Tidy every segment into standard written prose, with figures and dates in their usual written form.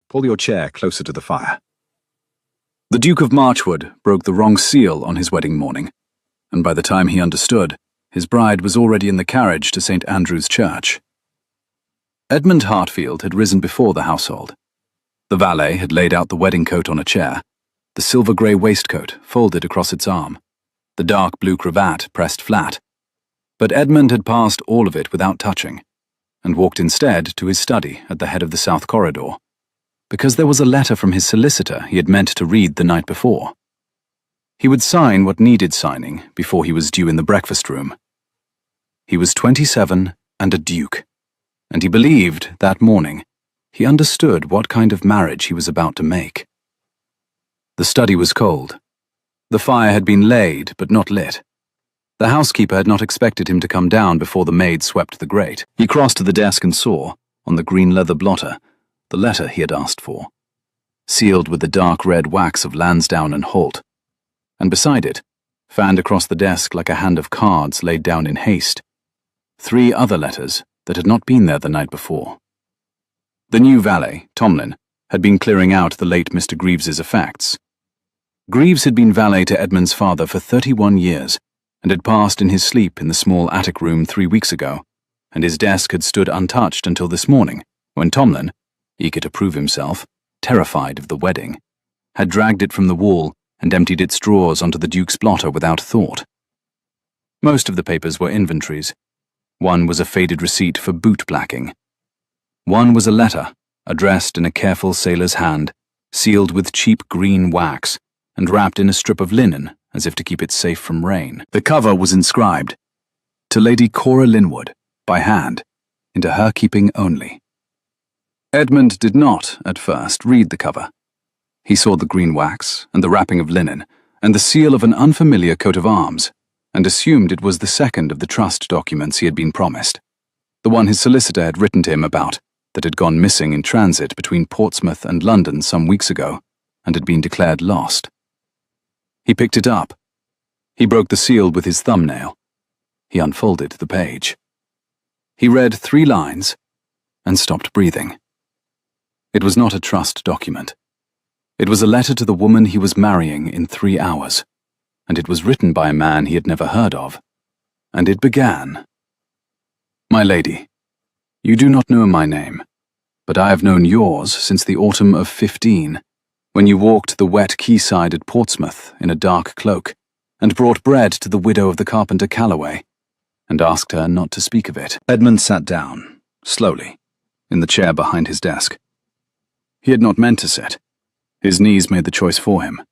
Pull your chair closer to the fire. The Duke of Marchwood broke the wrong seal on his wedding morning, and by the time he understood, his bride was already in the carriage to St. Andrew's Church. Edmund Hartfield had risen before the household. The valet had laid out the wedding coat on a chair, the silver-grey waistcoat folded across its arm, the dark blue cravat pressed flat. But Edmund had passed all of it without touching, and walked instead to his study at the head of the south corridor, because there was a letter from his solicitor he had meant to read the night before. He would sign what needed signing before he was due in the breakfast room. He was 27 and a duke, and he believed, that morning, he understood what kind of marriage he was about to make. The study was cold. The fire had been laid but not lit. The housekeeper had not expected him to come down before the maid swept the grate. He crossed to the desk and saw, on the green leather blotter, the letter he had asked for, sealed with the dark red wax of Lansdowne and Holt, and beside it, fanned across the desk like a hand of cards laid down in haste, 3 other letters that had not been there the night before. The new valet, Tomlin, had been clearing out the late Mr. Greaves's effects. Greaves had been valet to Edmund's father for 31 years, and had passed in his sleep in the small attic room 3 weeks ago, and his desk had stood untouched until this morning, when Tomlin, eager to prove himself, terrified of the wedding, had dragged it from the wall and emptied its drawers onto the Duke's blotter without thought. Most of the papers were inventories. One was a faded receipt for boot blacking. One was a letter, addressed in a careful sailor's hand, sealed with cheap green wax, and wrapped in a strip of linen as if to keep it safe from rain. The cover was inscribed, "To Lady Cora Linwood, by hand, into her keeping only." Edmund did not, at first, read the cover. He saw the green wax, and the wrapping of linen, and the seal of an unfamiliar coat of arms, and assumed it was the second of the trust documents he had been promised, the one his solicitor had written to him about, that had gone missing in transit between Portsmouth and London some weeks ago, and had been declared lost. He picked it up. He broke the seal with his thumbnail. He unfolded the page. He read 3 lines, and stopped breathing. It was not a trust document. It was a letter to the woman he was marrying in 3 hours, and it was written by a man he had never heard of. And it began, "My lady, you do not know my name, but I have known yours since the autumn of 15, when you walked the wet quayside at Portsmouth in a dark cloak, and brought bread to the widow of the carpenter Calloway, and asked her not to speak of it." Edmund sat down, slowly, in the chair behind his desk. He had not meant to sit. His knees made the choice for him.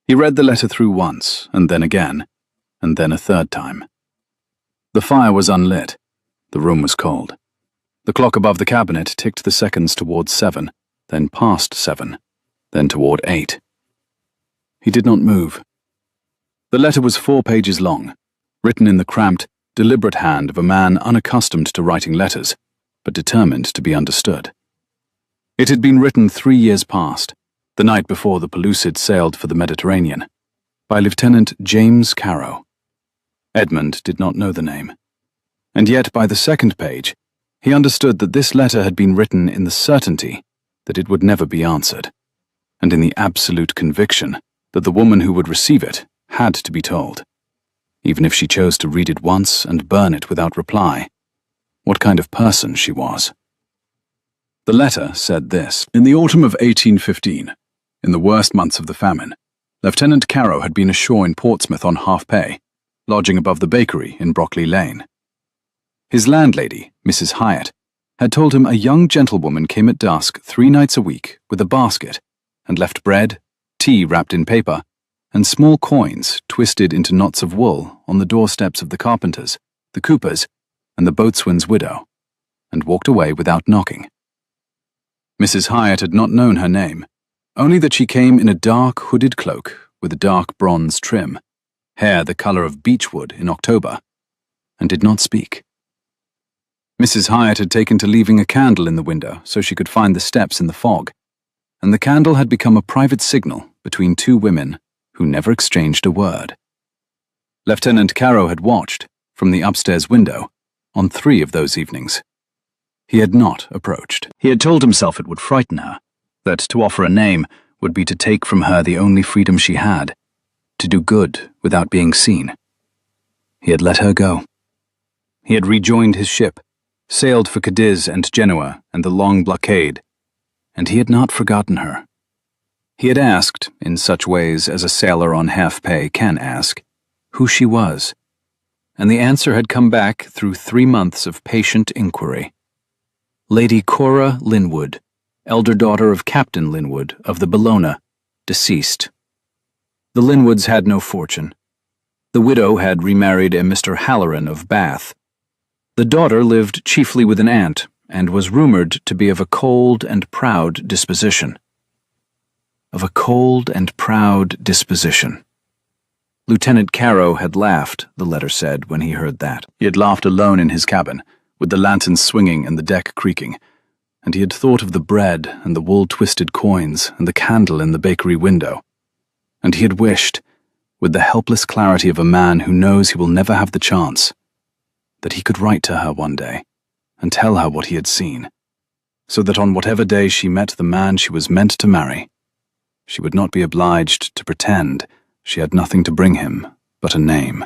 He read the letter through once, and then again, and then a 3rd time. The fire was unlit. The room was cold. The clock above the cabinet ticked the seconds towards 7, then past 7, then toward 8. He did not move. The letter was 4 pages long, written in the cramped, deliberate hand of a man unaccustomed to writing letters, but determined to be understood. It had been written 3 years past, the night before the Pellucid sailed for the Mediterranean, by Lieutenant James Carow. Edmund did not know the name, and yet by the 2nd page, he understood that this letter had been written in the certainty that it would never be answered, and in the absolute conviction that the woman who would receive it had to be told, even if she chose to read it once and burn it without reply, what kind of person she was. The letter said this: "In the autumn of 1815, in the worst months of the famine, Lieutenant Carow had been ashore in Portsmouth on half pay, lodging above the bakery in Brockley Lane. His landlady, Mrs. Hyatt, had told him a young gentlewoman came at dusk 3 nights a week with a basket, and left bread, tea wrapped in paper, and small coins twisted into knots of wool on the doorsteps of the carpenters, the coopers, and the boatswain's widow, and walked away without knocking. Mrs. Hyatt had not known her name, only that she came in a dark hooded cloak with a dark bronze trim, hair the colour of beechwood in October, and did not speak. Mrs. Hyatt had taken to leaving a candle in the window so she could find the steps in the fog, and the candle had become a private signal between 2 women who never exchanged a word. Lieutenant Carow had watched, from the upstairs window, on 3 of those evenings. He had not approached. He had told himself it would frighten her, that to offer a name would be to take from her the only freedom she had, to do good without being seen. He had let her go. He had rejoined his ship, sailed for Cadiz and Genoa and the long blockade, and he had not forgotten her. He had asked, in such ways as a sailor on half-pay can ask, who she was, and the answer had come back through 3 months of patient inquiry. Lady Cora Linwood, elder daughter of Captain Linwood of the Bellona, deceased. The Linwoods had no fortune. The widow had remarried a Mr. Halloran of Bath. The daughter lived chiefly with an aunt, and was rumored to be of a cold and proud disposition. Of a cold and proud disposition. Lieutenant Caro had laughed, the letter said, when he heard that. He had laughed alone in his cabin, with the lanterns swinging and the deck creaking, and he had thought of the bread and the wool-twisted coins and the candle in the bakery window. And he had wished, with the helpless clarity of a man who knows he will never have the chance, that he could write to her one day and tell her what he had seen, so that on whatever day she met the man she was meant to marry, she would not be obliged to pretend she had nothing to bring him but a name.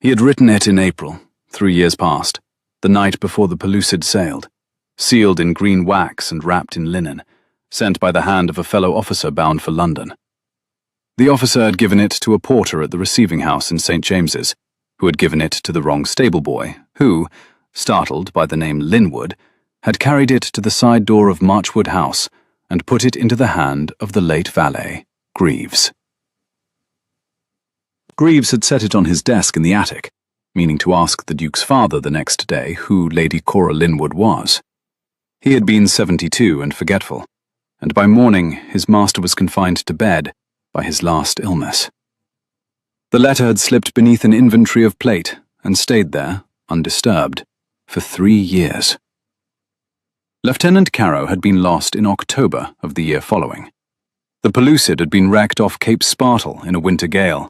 He had written it in April, 3 years past, the night before the Pellucid sailed, sealed in green wax and wrapped in linen, sent by the hand of a fellow officer bound for London. The officer had given it to a porter at the receiving house in St. James's, who had given it to the wrong stable boy, who, startled by the name Linwood, had carried it to the side door of Marchwood House and put it into the hand of the late valet, Greaves. Greaves had set it on his desk in the attic, meaning to ask the Duke's father the next day who Lady Cora Linwood was. He had been 72 and forgetful, and by morning his master was confined to bed by his last illness. The letter had slipped beneath an inventory of plate and stayed there, undisturbed, for 3 years. Lieutenant Caro had been lost in October of the year following. The Pellucid had been wrecked off Cape Spartel in a winter gale.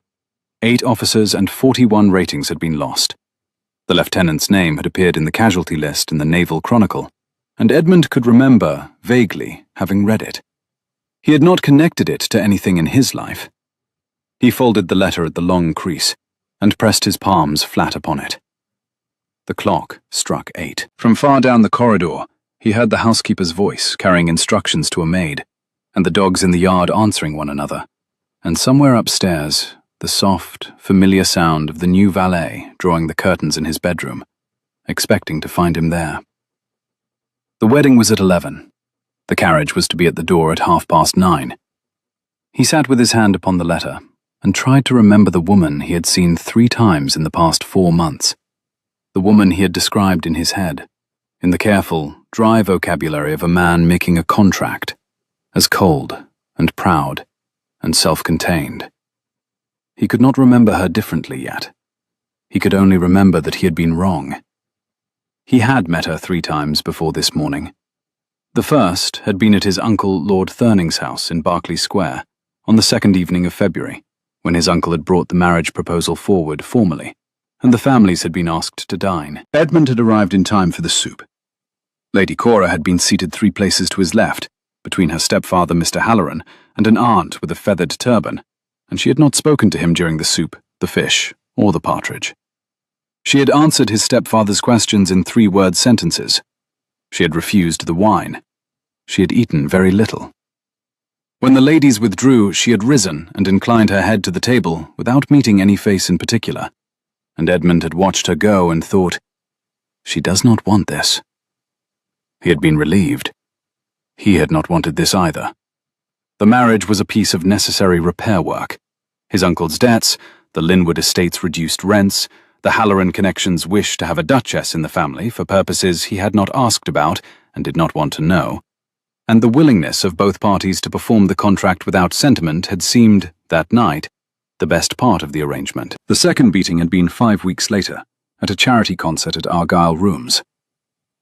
8 officers and 41 ratings had been lost. The lieutenant's name had appeared in the casualty list in the Naval Chronicle, and Edmund could remember, vaguely, having read it. He had not connected it to anything in his life. He folded the letter at the long crease, and pressed his palms flat upon it. The clock struck 8. From far down the corridor, he heard the housekeeper's voice carrying instructions to a maid, and the dogs in the yard answering one another, and somewhere upstairs, the soft, familiar sound of the new valet drawing the curtains in his bedroom, expecting to find him there. The wedding was at 11. The carriage was to be at the door at 9:30. He sat with his hand upon the letter, and tried to remember the woman he had seen 3 times in the past 4 months, the woman he had described in his head, in the careful, dry vocabulary of a man making a contract, as cold and proud and self-contained. He could not remember her differently yet. He could only remember that he had been wrong. He had met her 3 times before this morning. The first had been at his uncle Lord Thurning's house in Berkeley Square on the 2nd evening of February, when his uncle had brought the marriage proposal forward formally, and the families had been asked to dine. Edmund had arrived in time for the soup. Lady Cora had been seated 3 places to his left, between her stepfather Mr. Halloran and an aunt with a feathered turban, and she had not spoken to him during the soup, the fish, or the partridge. She had answered his stepfather's questions in 3-word sentences. She had refused the wine. She had eaten very little. When the ladies withdrew, she had risen and inclined her head to the table without meeting any face in particular, and Edmund had watched her go and thought, "She does not want this." He had been relieved. He had not wanted this either. The marriage was a piece of necessary repair work. His uncle's debts, the Linwood estate's reduced rents, the Halloran connection's wish to have a duchess in the family for purposes he had not asked about and did not want to know, and the willingness of both parties to perform the contract without sentiment had seemed, that night, the best part of the arrangement. The second beating had been 5 weeks later, at a charity concert at Argyle Rooms.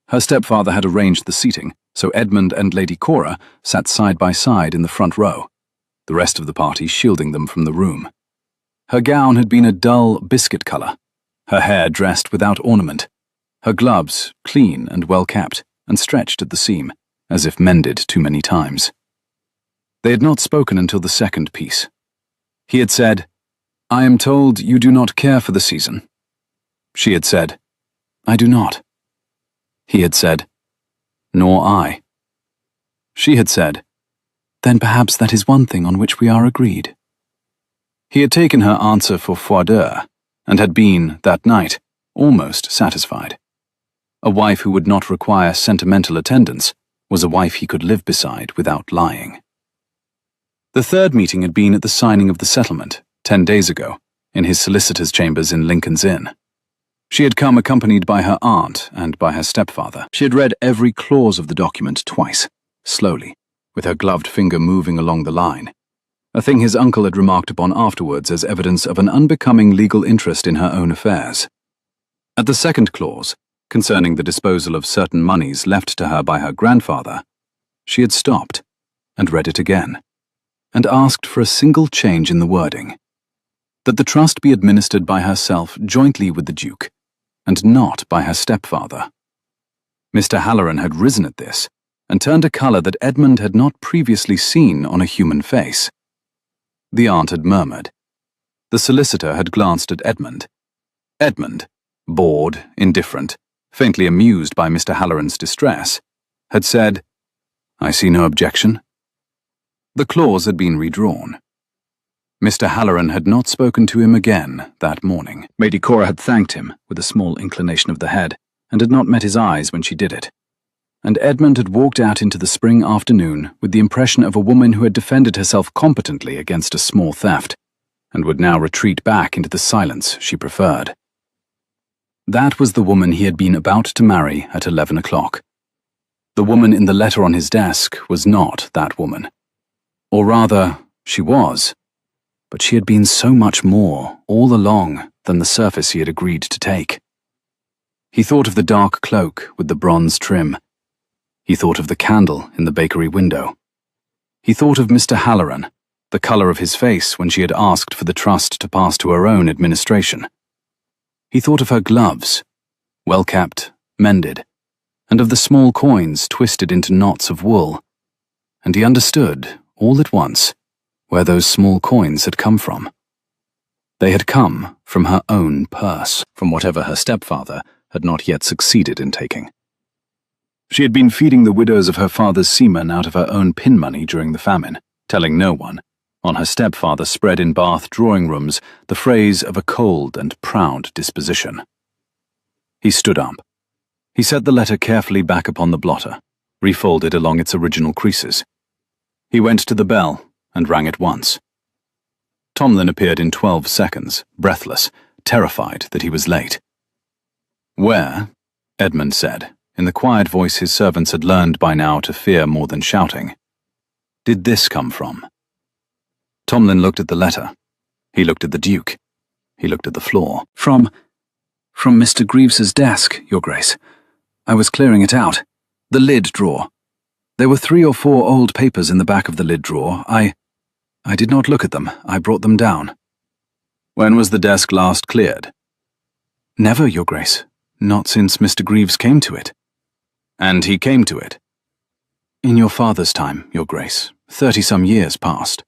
Her stepfather had arranged the seating, so Edmund and Lady Cora sat side by side in the front row, the rest of the party shielding them from the room. Her gown had been a dull biscuit colour, her hair dressed without ornament, her gloves clean and well kept, and stretched at the seam, as if mended too many times. They had not spoken until the second piece. He had said, "I am told you do not care for the season." She had said, "I do not." He had said, "Nor I." She had said, "Then perhaps that is one thing on which we are agreed." He had taken her answer for froideur, and had been, that night, almost satisfied. A wife who would not require sentimental attendance was a wife he could live beside without lying. The third meeting had been at the signing of the settlement, 10 days ago, in his solicitor's chambers in Lincoln's Inn. She had come accompanied by her aunt and by her stepfather. She had read every clause of the document twice, slowly, with her gloved finger moving along the line, a thing his uncle had remarked upon afterwards as evidence of an unbecoming legal interest in her own affairs. At the second clause, concerning the disposal of certain moneys left to her by her grandfather, she had stopped and read it again, and asked for a single change in the wording, that the trust be administered by herself jointly with the Duke, and not by her stepfather. Mr. Halloran had risen at this, and turned a colour that Edmund had not previously seen on a human face. The aunt had murmured. The solicitor had glanced at Edmund. Edmund, bored, indifferent, faintly amused by Mr. Halloran's distress, had said, "I see no objection." The clause had been redrawn. Mr. Halloran had not spoken to him again that morning. Lady Cora had thanked him with a small inclination of the head, and had not met his eyes when she did it. And Edmund had walked out into the spring afternoon with the impression of a woman who had defended herself competently against a small theft, and would now retreat back into the silence she preferred. That was the woman he had been about to marry at 11 o'clock. The woman in the letter on his desk was not that woman. Or rather, she was. But she had been so much more, all along, than the surface he had agreed to take. He thought of the dark cloak with the bronze trim. He thought of the candle in the bakery window. He thought of Mr. Halloran, the colour of his face when she had asked for the trust to pass to her own administration. He thought of her gloves, well-kept, mended, and of the small coins twisted into knots of wool, and he understood, all at once, where those small coins had come from. They had come from her own purse, from whatever her stepfather had not yet succeeded in taking. She had been feeding the widows of her father's seamen out of her own pin money during the famine, telling no one, on her stepfather spread in Bath drawing rooms, the phrase of a cold and proud disposition. He stood up. He set the letter carefully back upon the blotter, refolded along its original creases. He went to the bell and rang it once. Tomlin appeared in 12 seconds, breathless, terrified that he was late. "Where?" Edmund said, in the quiet voice his servants had learned by now to fear more than shouting. "Did this come from?" Tomlin looked at the letter. He looked at the Duke. He looked at the floor. From Mr. Greaves's desk, Your Grace. I was clearing it out. The lid drawer. There were 3 or 4 old papers in the back of the lid drawer. I did not look at them. I brought them down." "When was the desk last cleared?" "Never, Your Grace. Not since Mr. Greaves came to it." "And he came to it?" "In your father's time, Your Grace. 30-some years past."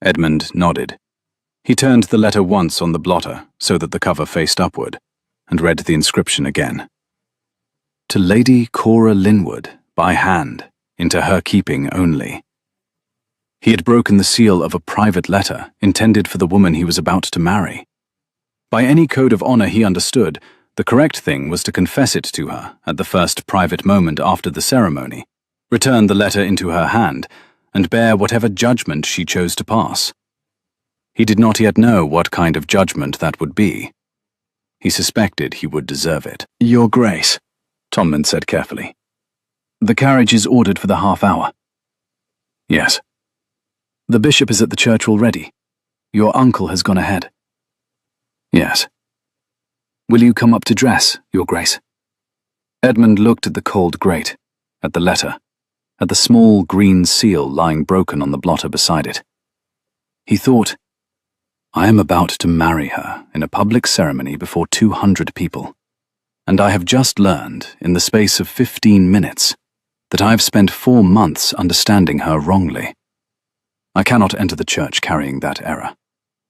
Edmund nodded. He turned the letter once on the blotter, so that the cover faced upward, and read the inscription again. "To Lady Cora Linwood, by hand, into her keeping only." He had broken the seal of a private letter intended for the woman he was about to marry. By any code of honour he understood, the correct thing was to confess it to her at the first private moment after the ceremony, return the letter into her hand, and bear whatever judgment she chose to pass. He did not yet know what kind of judgment that would be. He suspected he would deserve it. "Your Grace," Tomlin said carefully. "The carriage is ordered for the half-hour." "Yes." "The bishop is at the church already. Your uncle has gone ahead." "Yes." "Will you come up to dress, Your Grace?" Edmund looked at the cold grate, at the letter, at the small green seal lying broken on the blotter beside it. He thought, "I am about to marry her in a public ceremony before 200 people, and I have just learned, in the space of 15 minutes, that I have spent 4 months understanding her wrongly. I cannot enter the church carrying that error.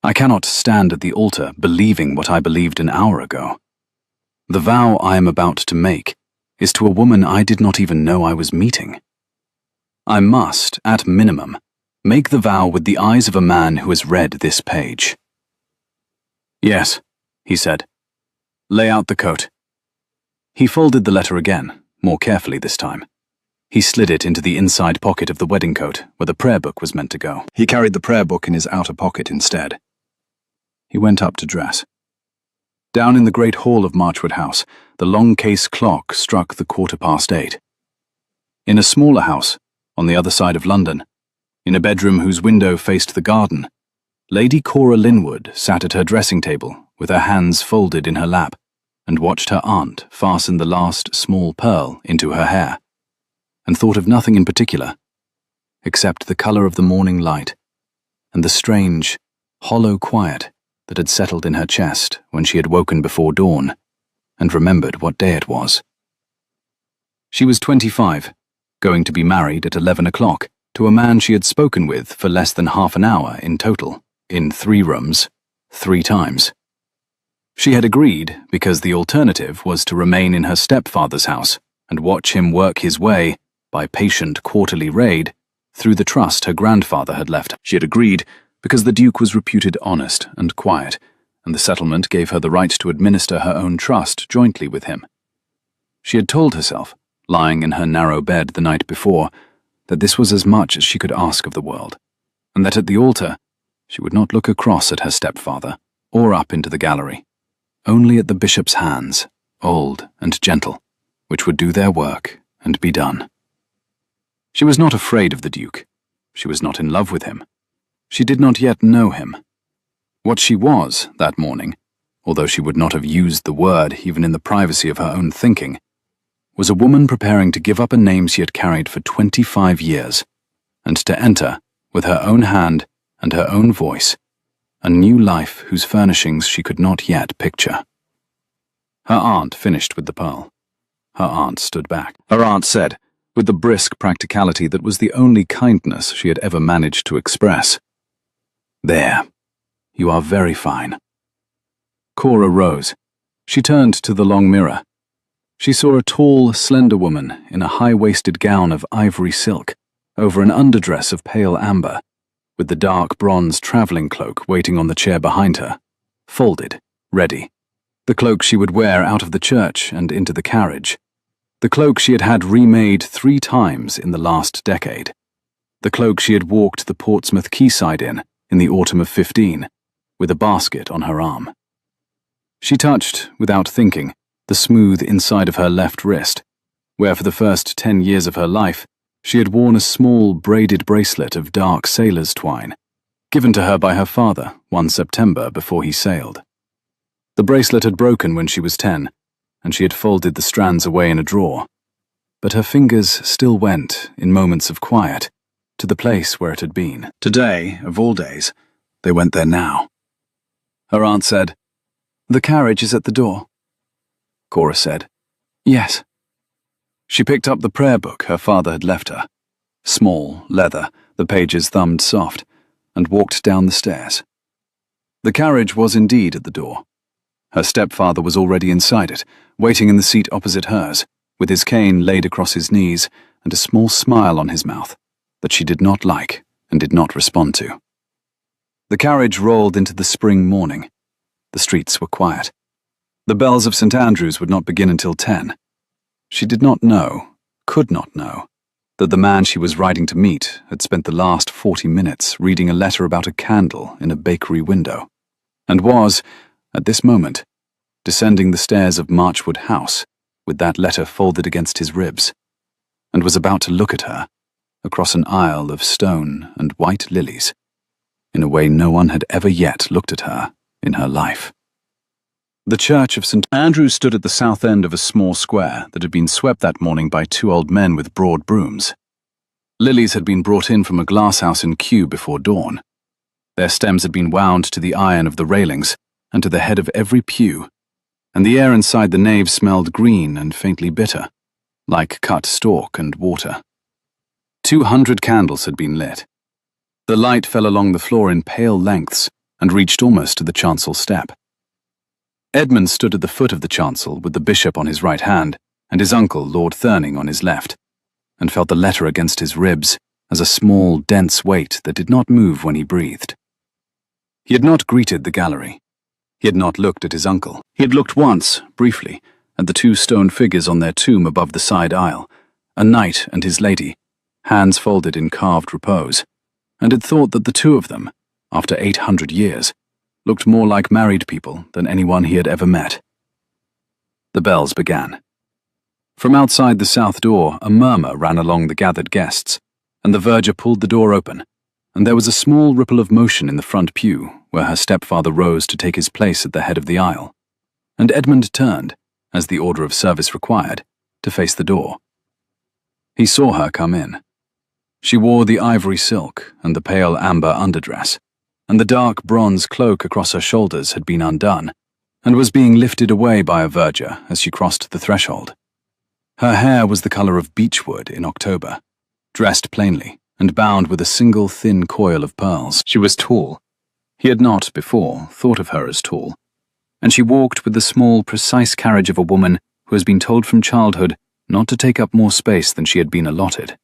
I cannot stand at the altar believing what I believed an hour ago. The vow I am about to make is to a woman I did not even know I was meeting. I must, at minimum, make the vow with the eyes of a man who has read this page. Yes, he said. Lay out the coat. He folded the letter again, more carefully this time. He slid it into the inside pocket of the wedding coat where the prayer book was meant to go. He carried the prayer book in his outer pocket instead. He went up to dress. Down in the great hall of Marchwood House, the long case clock struck the 8:15. In a smaller house, on the other side of London, in a bedroom whose window faced the garden, Lady Cora Linwood sat at her dressing table with her hands folded in her lap and watched her aunt fasten the last small pearl into her hair, and thought of nothing in particular, except the colour of the morning light and the strange, hollow quiet that had settled in her chest when she had woken before dawn and remembered what day it was. She was 25, going to be married at 11 o'clock to a man she had spoken with for less than half an hour in total, in 3 rooms, 3 times. She had agreed because the alternative was to remain in her stepfather's house and watch him work his way, by patient quarterly raid, through the trust her grandfather had left. She had agreed because the Duke was reputed honest and quiet, and the settlement gave her the right to administer her own trust jointly with him. She had told herself, lying in her narrow bed the night before, that this was as much as she could ask of the world, and that at the altar she would not look across at her stepfather or up into the gallery, only at the bishop's hands, old and gentle, which would do their work and be done. She was not afraid of the Duke. She was not in love with him. She did not yet know him. What she was that morning, although she would not have used the word even in the privacy of her own thinking, was a woman preparing to give up a name she had carried for 25 years, and to enter, with her own hand and her own voice, a new life whose furnishings she could not yet picture. Her aunt finished with the pearl. Her aunt stood back. Her aunt said, with the brisk practicality that was the only kindness she had ever managed to express, "There, you are very fine." Cora rose. She turned to the long mirror. She saw a tall, slender woman in a high-waisted gown of ivory silk, over an underdress of pale amber, with the dark bronze travelling cloak waiting on the chair behind her, folded, ready. The cloak she would wear out of the church and into the carriage. The cloak she had had remade 3 times in the last decade. The cloak she had walked the Portsmouth quayside in the autumn of 15, with a basket on her arm. She touched, without thinking, the smooth inside of her left wrist, where for the first 10 years of her life she had worn a small braided bracelet of dark sailor's twine, given to her by her father one September before he sailed. The bracelet had broken when she was 10, and she had folded the strands away in a drawer, but her fingers still went, in moments of quiet, to the place where it had been. Today, of all days, they went there now. Her aunt said, "The carriage is at the door." Cora said, "Yes." She picked up the prayer book her father had left her, small, leather, the pages thumbed soft, and walked down the stairs. The carriage was indeed at the door. Her stepfather was already inside it, waiting in the seat opposite hers, with his cane laid across his knees and a small smile on his mouth that she did not like and did not respond to. The carriage rolled into the spring morning. The streets were quiet. The bells of St. Andrew's would not begin until 10. She did not know, could not know, that the man she was riding to meet had spent the last 40 minutes reading a letter about a candle in a bakery window, and was, at this moment, descending the stairs of Marchwood House with that letter folded against his ribs, and was about to look at her across an aisle of stone and white lilies, in a way no one had ever yet looked at her in her life. The church of St. Andrews stood at the south end of a small square that had been swept that morning by 2 old men with broad brooms. Lilies had been brought in from a glasshouse in Kew before dawn. Their stems had been wound to the iron of the railings and to the head of every pew, and the air inside the nave smelled green and faintly bitter, like cut stalk and water. 200 candles had been lit. The light fell along the floor in pale lengths and reached almost to the chancel step. Edmund stood at the foot of the chancel with the bishop on his right hand and his uncle, Lord Thurning, on his left, and felt the letter against his ribs as a small, dense weight that did not move when he breathed. He had not greeted the gallery. He had not looked at his uncle. He had looked once, briefly, at the 2 stone figures on their tomb above the side aisle, a knight and his lady, hands folded in carved repose, and had thought that the 2 of them, after 800 years, looked more like married people than anyone he had ever met. The bells began. From outside the south door, a murmur ran along the gathered guests, and the verger pulled the door open, and there was a small ripple of motion in the front pew, where her stepfather rose to take his place at the head of the aisle, and Edmund turned, as the order of service required, to face the door. He saw her come in. She wore the ivory silk and the pale amber underdress, and the dark bronze cloak across her shoulders had been undone, and was being lifted away by a verger as she crossed the threshold. Her hair was the colour of beechwood in October, dressed plainly, and bound with a single thin coil of pearls. She was tall. He had not, before, thought of her as tall, and she walked with the small, precise carriage of a woman who has been told from childhood not to take up more space than she had been allotted.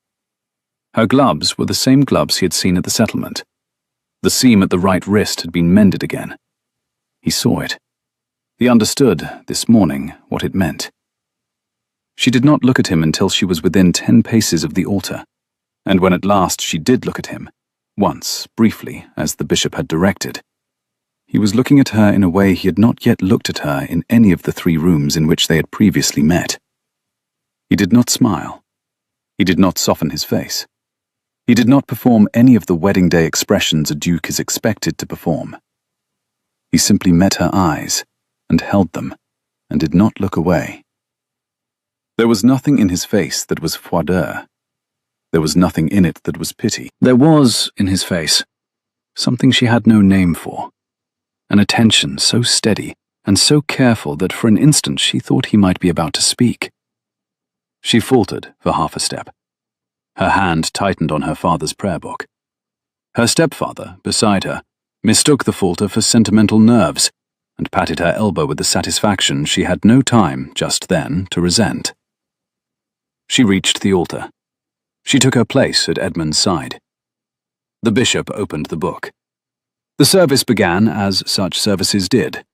Her gloves were the same gloves he had seen at the settlement. The seam at the right wrist had been mended again. He saw it. He understood, this morning, what it meant. She did not look at him until she was within 10 paces of the altar, and when at last she did look at him, once, briefly, as the bishop had directed, he was looking at her in a way he had not yet looked at her in any of the 3 rooms in which they had previously met. He did not smile. He did not soften his face. He did not perform any of the wedding day expressions a duke is expected to perform. He simply met her eyes, and held them, and did not look away. There was nothing in his face that was froideur. There was nothing in it that was pity. There was, in his face, something she had no name for, an attention so steady and so careful that for an instant she thought he might be about to speak. She faltered for half a step. Her hand tightened on her father's prayer book. Her stepfather, beside her, mistook the falter for sentimental nerves and patted her elbow with a satisfaction she had no time, just then, to resent. She reached the altar. She took her place at Edmund's side. The bishop opened the book. The service began as such services did,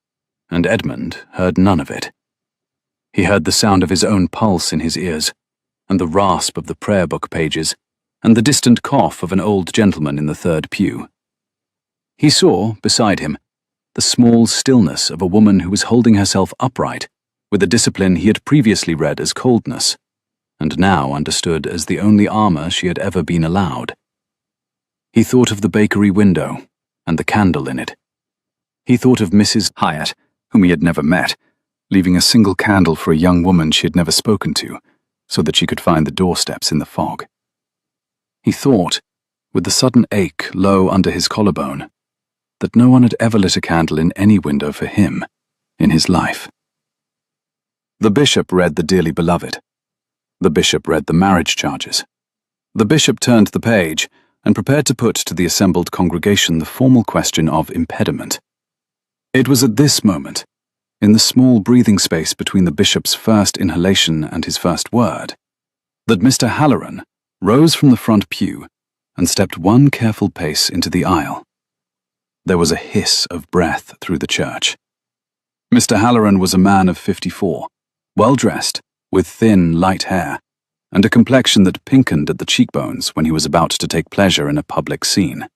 and Edmund heard none of it. He heard the sound of his own pulse in his ears, and the rasp of the prayer book pages, and the distant cough of an old gentleman in the 3rd pew. He saw, beside him, the small stillness of a woman who was holding herself upright with a discipline he had previously read as coldness, and now understood as the only armour she had ever been allowed. He thought of the bakery window, and the candle in it. He thought of Mrs. Hyatt, whom he had never met, leaving a single candle for a young woman she had never spoken to, so that she could find the doorsteps in the fog. He thought, with the sudden ache low under his collarbone, that no one had ever lit a candle in any window for him in his life. The bishop read the dearly beloved. The bishop read the marriage charges. The bishop turned the page and prepared to put to the assembled congregation the formal question of impediment. It was at this moment, in the small breathing space between the bishop's first inhalation and his first word, that Mr. Halloran rose from the front pew and stepped one careful pace into the aisle. There was a hiss of breath through the church. Mr. Halloran was a man of 54, well-dressed, with thin, light hair, and a complexion that pinkened at the cheekbones when he was about to take pleasure in a public scene.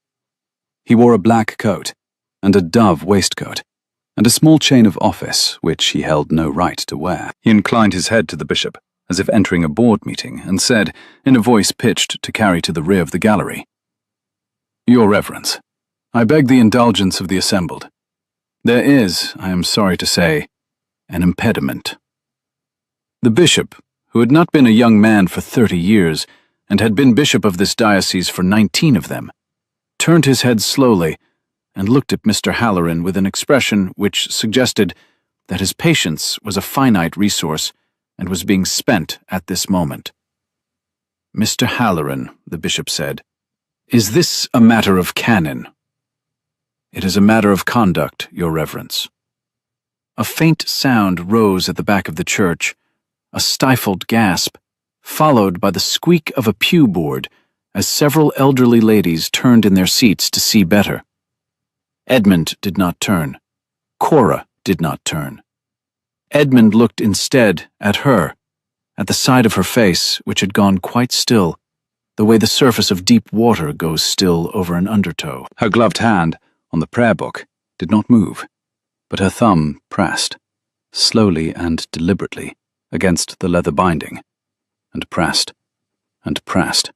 He wore a black coat, and a dove waistcoat, and a small chain of office which he held no right to wear. He inclined his head to the bishop, as if entering a board meeting, and said, in a voice pitched to carry to the rear of the gallery, "Your Reverence, I beg the indulgence of the assembled. There is, I am sorry to say, an impediment." The bishop, who had not been a young man for 30 years, and had been bishop of this diocese for 19 of them, turned his head slowly and looked at Mr. Halloran with an expression which suggested that his patience was a finite resource and was being spent at this moment. "Mr. Halloran," the bishop said, "is this a matter of canon?" "It is a matter of conduct, your reverence." A faint sound rose at the back of the church, a stifled gasp, followed by the squeak of a pew board as several elderly ladies turned in their seats to see better. Edmund did not turn. Cora did not turn. Edmund looked instead at her, at the side of her face, which had gone quite still, the way the surface of deep water goes still over an undertow. Her gloved hand, on the prayer book, did not move, but her thumb pressed, slowly and deliberately, against the leather binding, and pressed, and pressed.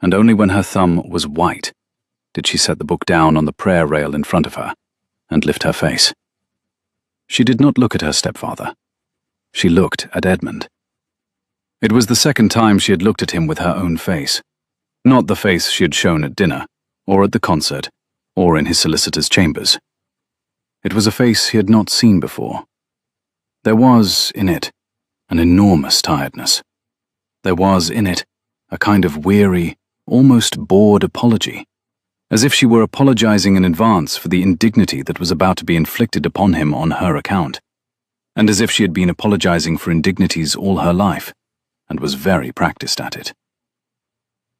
And only when her thumb was white did she set the book down on the prayer rail in front of her and lift her face. She did not look at her stepfather. She looked at Edmund. It was the second time she had looked at him with her own face, not the face she had shown at dinner, or at the concert, or in his solicitor's chambers. It was a face he had not seen before. There was in it an enormous tiredness. There was in it a kind of weary, almost bored apology, as if she were apologizing in advance for the indignity that was about to be inflicted upon him on her account, and as if she had been apologizing for indignities all her life, and was very practiced at it.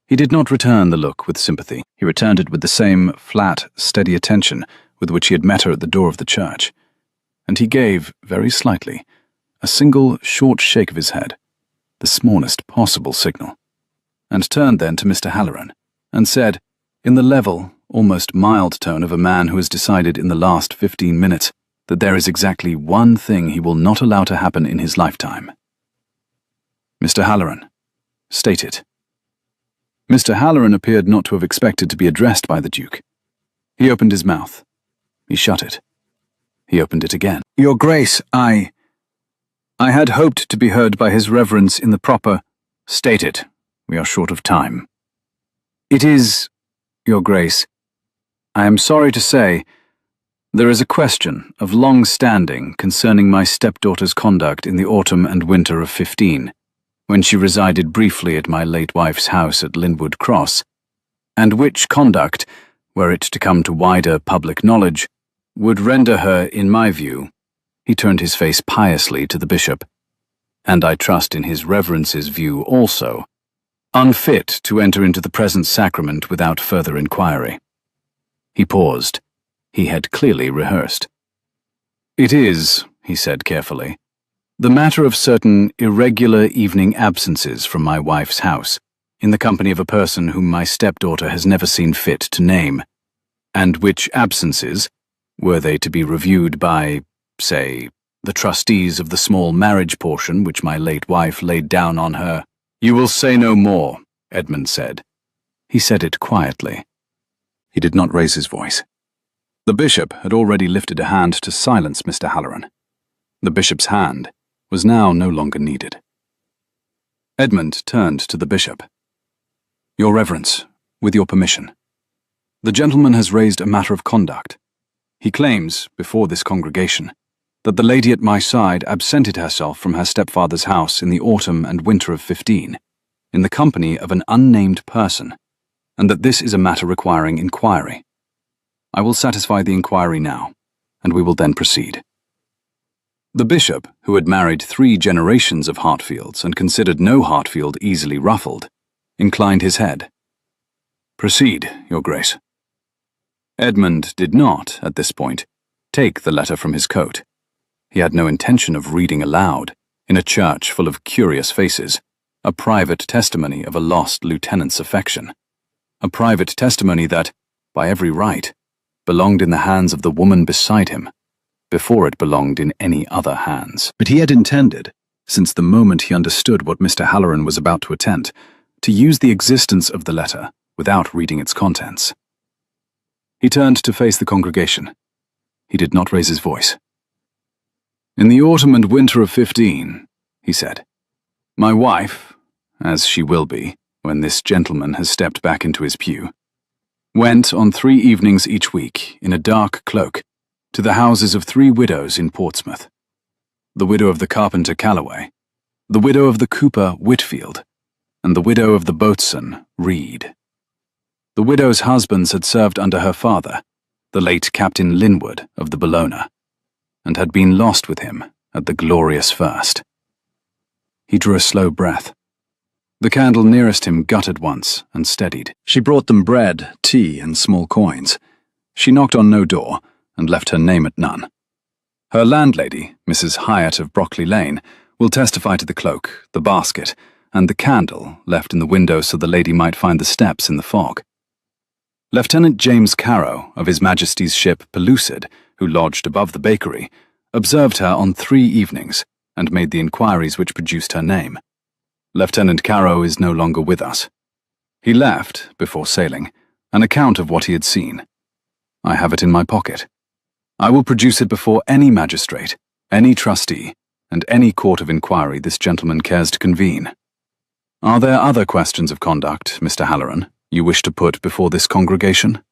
He did not return the look with sympathy. He returned it with the same flat, steady attention with which he had met her at the door of the church, and he gave, very slightly, a single short shake of his head, the smallest possible signal, and turned then to Mr. Halloran, and said, in the level, almost mild tone of a man who has decided in the last 15 minutes that there is exactly one thing he will not allow to happen in his lifetime. "Mr. Halloran, state it." Mr. Halloran appeared not to have expected to be addressed by the Duke. He opened his mouth. He shut it. He opened it again. "Your Grace, I had hoped to be heard by His Reverence in the proper—" "State it. We are short of time." "It is, Your Grace, I am sorry to say, there is a question of long standing concerning my stepdaughter's conduct in the autumn and winter of 15, when she resided briefly at my late wife's house at Linwood Cross, and which conduct, were it to come to wider public knowledge, would render her, in my view," he turned his face piously to the bishop, "and I trust in His Reverence's view also, unfit to enter into the present sacrament without further inquiry." He paused. He had clearly rehearsed. "It is," he said carefully, "the matter of certain irregular evening absences from my wife's house, in the company of a person whom my stepdaughter has never seen fit to name, and which absences, were they to be reviewed by, say, the trustees of the small marriage portion which my late wife laid down on her—" "You will say no more," Edmund said. He said it quietly. He did not raise his voice. The bishop had already lifted a hand to silence Mr. Halloran. The bishop's hand was now no longer needed. Edmund turned to the bishop. "Your Reverence, with your permission, the gentleman has raised a matter of conduct. He claims, before this congregation, that the lady at my side absented herself from her stepfather's house in the autumn and winter of 15, in the company of an unnamed person, and that this is a matter requiring inquiry. I will satisfy the inquiry now, and we will then proceed." The bishop, who had married 3 generations of Hartfields and considered no Hartfield easily ruffled, inclined his head. "Proceed, Your Grace." Edmund did not, at this point, take the letter from his coat. He had no intention of reading aloud, in a church full of curious faces, a private testimony of a lost lieutenant's affection, a private testimony that, by every right, belonged in the hands of the woman beside him, before it belonged in any other hands. But he had intended, since the moment he understood what Mr. Halloran was about to attempt, to use the existence of the letter without reading its contents. He turned to face the congregation. He did not raise his voice. "In the autumn and winter of 15, he said, my wife, as she will be when this gentleman has stepped back into his pew, went on 3 evenings each week in a dark cloak to the houses of 3 widows in Portsmouth, the widow of the carpenter Calloway, the widow of the cooper, Whitfield, and the widow of the boatswain, Reed. The widow's husbands had served under her father, the late Captain Linwood of the Bellona, and had been lost with him at the glorious first. He drew a slow breath. The candle nearest him guttered once and steadied. She brought them bread, tea, and small coins. She knocked on no door and left her name at none. Her landlady, Mrs. Hyatt of Brockley Lane, will testify to the cloak, the basket, and the candle left in the window so the lady might find the steps in the fog. Lieutenant James Carrow of His Majesty's ship Pellucid, who lodged above the bakery, observed her on 3 evenings and made the inquiries which produced her name. Lieutenant Carrow is no longer with us. He left, before sailing, an account of what he had seen. I have it in my pocket. I will produce it before any magistrate, any trustee, and any court of inquiry this gentleman cares to convene. Are there other questions of conduct, Mr. Halloran, you wish to put before this congregation?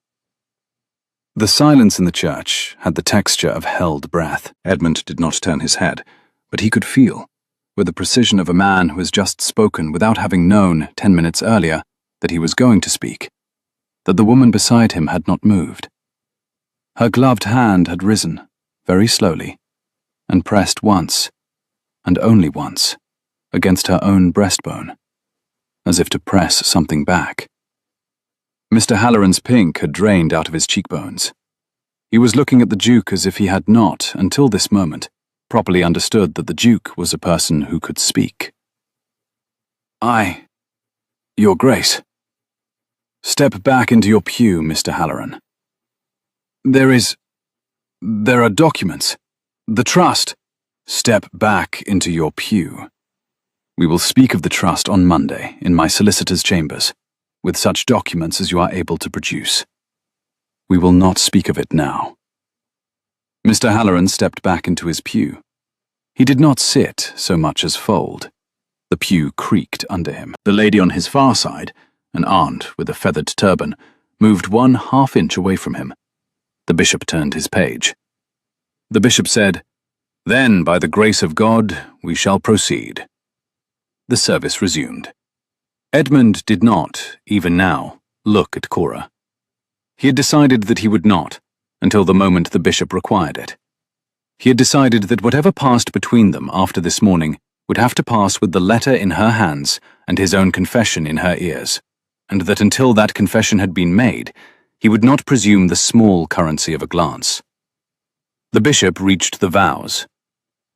The silence in the church had the texture of held breath. Edmund did not turn his head, but he could feel, with the precision of a man who has just spoken without having known 10 minutes earlier that he was going to speak, that the woman beside him had not moved. Her gloved hand had risen, very slowly, and pressed once, and only once, against her own breastbone, as if to press something back. Mr. Halloran's pink had drained out of his cheekbones. He was looking at the Duke as if he had not, until this moment, properly understood that the Duke was a person who could speak. Your Grace. Step back into your pew, Mr. Halloran. There are documents. The trust. Step back into your pew. We will speak of the trust on Monday in my solicitor's chambers, with such documents as you are able to produce. We will not speak of it now. Mr. Halloran stepped back into his pew. He did not sit so much as fold. The pew creaked under him. The lady on his far side, an aunt with a feathered turban, moved 1/2 inch away from him. The bishop turned his page. The bishop said, "Then, by the grace of God, we shall proceed." The service resumed. Edmund did not, even now, look at Cora. He had decided that he would not, until the moment the bishop required it. He had decided that whatever passed between them after this morning would have to pass with the letter in her hands and his own confession in her ears, and that until that confession had been made, he would not presume the small currency of a glance. The bishop reached the vows.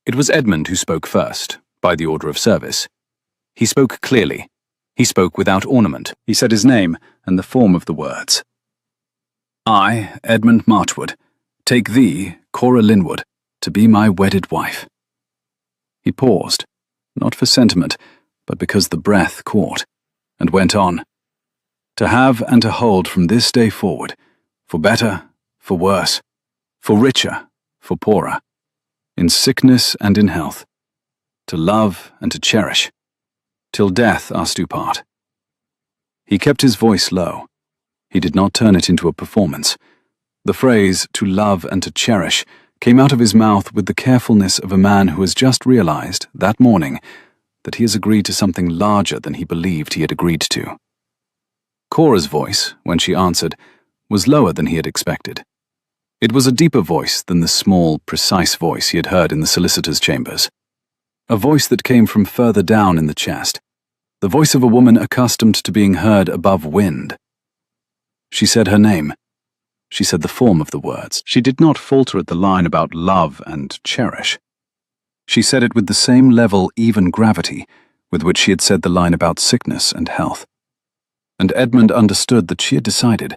It was Edmund who spoke first, by the order of service. He spoke clearly. He spoke without ornament. He said his name and the form of the words. I, Edmund Marchwood, take thee, Cora Linwood, to be my wedded wife. He paused, not for sentiment, but because the breath caught, and went on. To have and to hold from this day forward, for better, for worse, for richer, for poorer, in sickness and in health, to love and to cherish, till death us do part. He kept his voice low. He did not turn it into a performance. The phrase, to love and to cherish, came out of his mouth with the carefulness of a man who has just realized, that morning, that he has agreed to something larger than he believed he had agreed to. Cora's voice, when she answered, was lower than he had expected. It was a deeper voice than the small, precise voice he had heard in the solicitor's chambers. A voice that came from further down in the chest. The voice of a woman accustomed to being heard above wind. She said her name. She said the form of the words. She did not falter at the line about love and cherish. She said it with the same level, even gravity with which she had said the line about sickness and health. And Edmund understood that she had decided,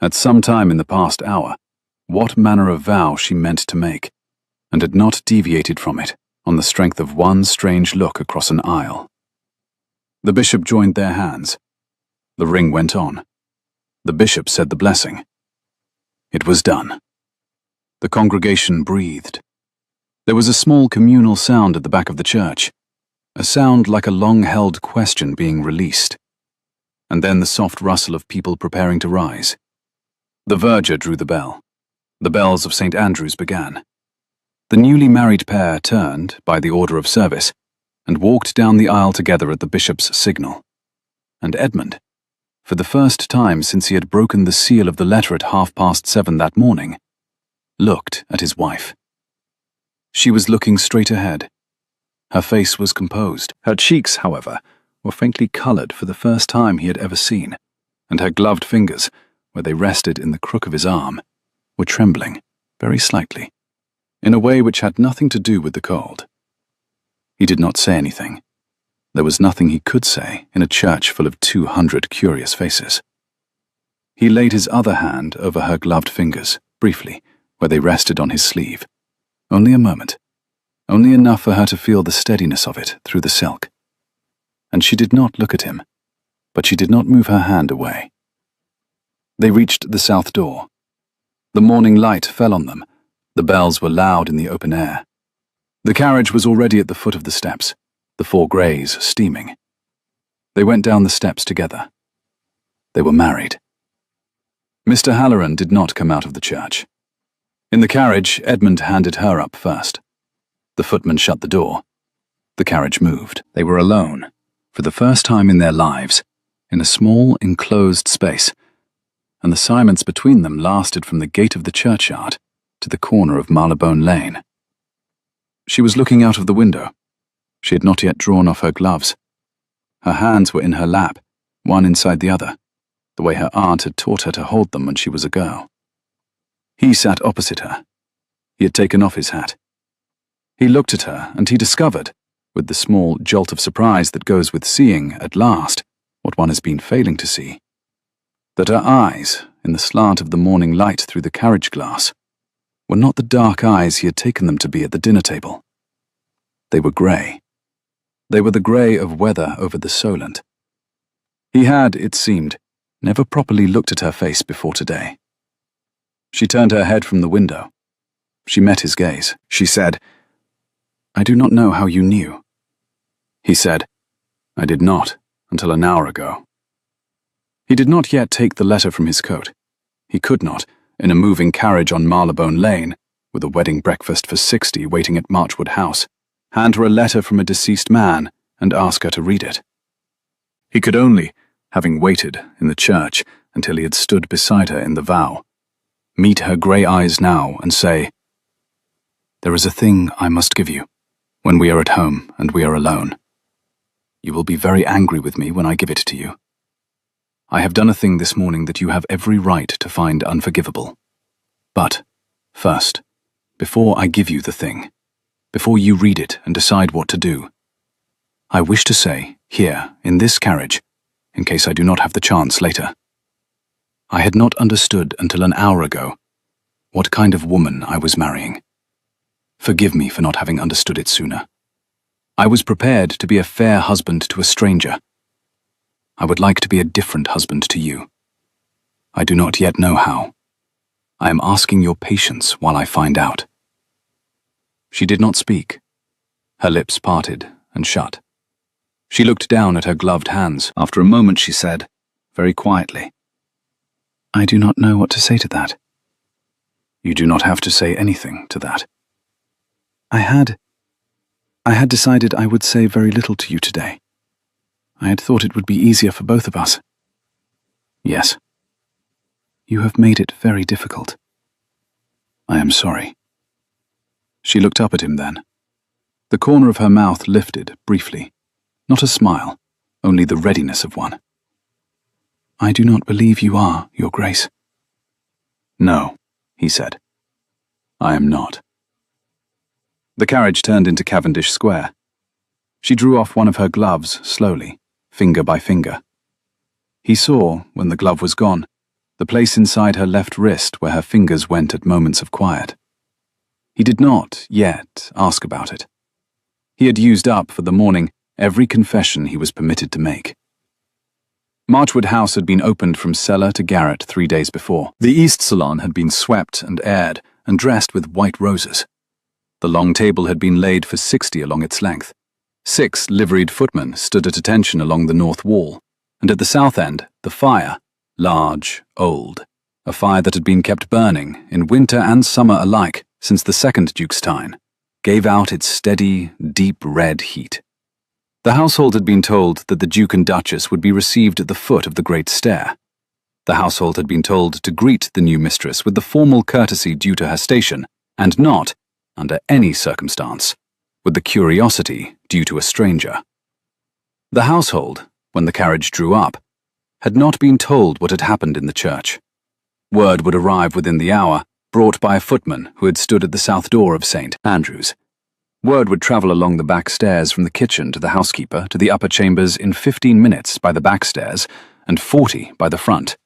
at some time in the past hour, what manner of vow she meant to make, and had not deviated from it on the strength of one strange look across an aisle. The bishop joined their hands. The ring went on. The bishop said the blessing. It was done. The congregation breathed. There was a small communal sound at the back of the church, a sound like a long-held question being released, and then the soft rustle of people preparing to rise. The verger drew the bell. The bells of St. Andrew's began. The newly married pair turned, by the order of service, and walked down the aisle together at the bishop's signal. And Edmund, for the first time since he had broken the seal of the letter at 7:30 that morning, looked at his wife. She was looking straight ahead. Her face was composed. Her cheeks, however, were faintly coloured for the first time he had ever seen, and her gloved fingers, where they rested in the crook of his arm, were trembling, very slightly, in a way which had nothing to do with the cold. He did not say anything. There was nothing he could say in a church full of 200 curious faces. He laid his other hand over her gloved fingers, briefly, where they rested on his sleeve. Only a moment. Only enough for her to feel the steadiness of it through the silk. And she did not look at him, but she did not move her hand away. They reached the south door. The morning light fell on them. The bells were loud in the open air. The carriage was already at the foot of the steps, the 4 greys steaming. They went down the steps together. They were married. Mr. Halloran did not come out of the church. In the carriage, Edmund handed her up first. The footman shut the door. The carriage moved. They were alone, for the first time in their lives, in a small, enclosed space, and the silence between them lasted from the gate of the churchyard to the corner of Marylebone Lane. She was looking out of the window. She had not yet drawn off her gloves. Her hands were in her lap, one inside the other, the way her aunt had taught her to hold them when she was a girl. He sat opposite her. He had taken off his hat. He looked at her, and he discovered, with the small jolt of surprise that goes with seeing, at last, what one has been failing to see, that her eyes, in the slant of the morning light through the carriage glass, were not the dark eyes he had taken them to be at the dinner table. They were grey. They were the grey of weather over the Solent. He had, it seemed, never properly looked at her face before today. She turned her head from the window. She met his gaze. She said, "I do not know how you knew." He said, "I did not, until an hour ago." He did not yet take the letter from his coat. He could not, in a moving carriage on Marylebone Lane, with a wedding breakfast for 60 waiting at Marchwood House, hand her a letter from a deceased man and ask her to read it. He could only, having waited in the church until he had stood beside her in the vow, meet her grey eyes now and say, "There is a thing I must give you, when we are at home and we are alone. You will be very angry with me when I give it to you. I have done a thing this morning that you have every right to find unforgivable. But, first, before I give you the thing, before you read it and decide what to do, I wish to say, here, in this carriage, in case I do not have the chance later, I had not understood until an hour ago what kind of woman I was marrying. Forgive me for not having understood it sooner. I was prepared to be a fair husband to a stranger. I would like to be a different husband to you. I do not yet know how. I am asking your patience while I find out." She did not speak. Her lips parted and shut. She looked down at her gloved hands. After a moment she said, very quietly, "I do not know what to say to that." "You do not have to say anything to that." I had decided I would say very little to you today. I had thought it would be easier for both of us." "Yes." "You have made it very difficult." "I am sorry." She looked up at him then. The corner of her mouth lifted, briefly. Not a smile, only the readiness of one. "I do not believe you are, Your Grace." "No," he said. "I am not." The carriage turned into Cavendish Square. She drew off one of her gloves slowly, finger by finger. He saw, when the glove was gone, the place inside her left wrist where her fingers went at moments of quiet. He did not, yet, ask about it. He had used up, for the morning, every confession he was permitted to make. Marchwood House had been opened from cellar to garret 3 days before. The east salon had been swept and aired and dressed with white roses. The long table had been laid for 60 along its length. 6 liveried footmen stood at attention along the north wall, and at the south end, the fire, large, old, a fire that had been kept burning, in winter and summer alike, since the second Duke's time, gave out its steady, deep red heat. The household had been told that the Duke and Duchess would be received at the foot of the Great Stair. The household had been told to greet the new mistress with the formal courtesy due to her station, and not, under any circumstance, with the curiosity due to a stranger. The household, when the carriage drew up, had not been told what had happened in the church. Word would arrive within the hour, brought by a footman who had stood at the south door of St. Andrew's. Word would travel along the back stairs from the kitchen to the housekeeper to the upper chambers in 15 minutes by the back stairs and 40 by the front,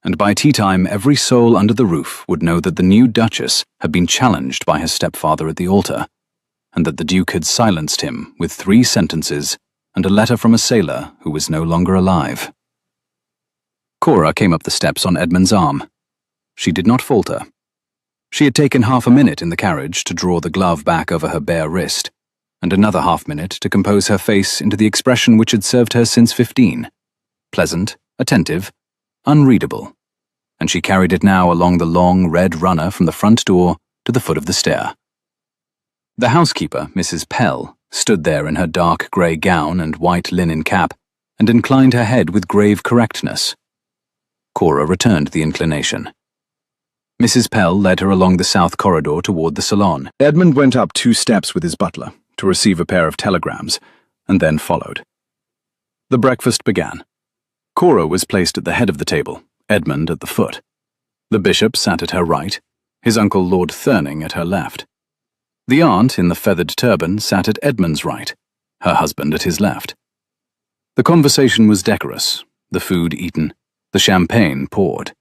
and by tea-time every soul under the roof would know that the new Duchess had been challenged by her stepfather at the altar, and that the Duke had silenced him with 3 sentences and a letter from a sailor who was no longer alive. Cora came up the steps on Edmund's arm. She did not falter. She had taken half a minute in the carriage to draw the glove back over her bare wrist, and another half-minute to compose her face into the expression which had served her since 15. Pleasant, attentive, unreadable, and she carried it now along the long red runner from the front door to the foot of the stair. The housekeeper, Mrs. Pell, stood there in her dark grey gown and white linen cap, and inclined her head with grave correctness. Cora returned the inclination. Mrs. Pell led her along the south corridor toward the salon. Edmund went up 2 steps with his butler to receive a pair of telegrams, and then followed. The breakfast began. Cora was placed at the head of the table, Edmund at the foot. The bishop sat at her right, his uncle Lord Thurning at her left. The aunt in the feathered turban sat at Edmund's right, her husband at his left. The conversation was decorous, the food eaten, the champagne poured.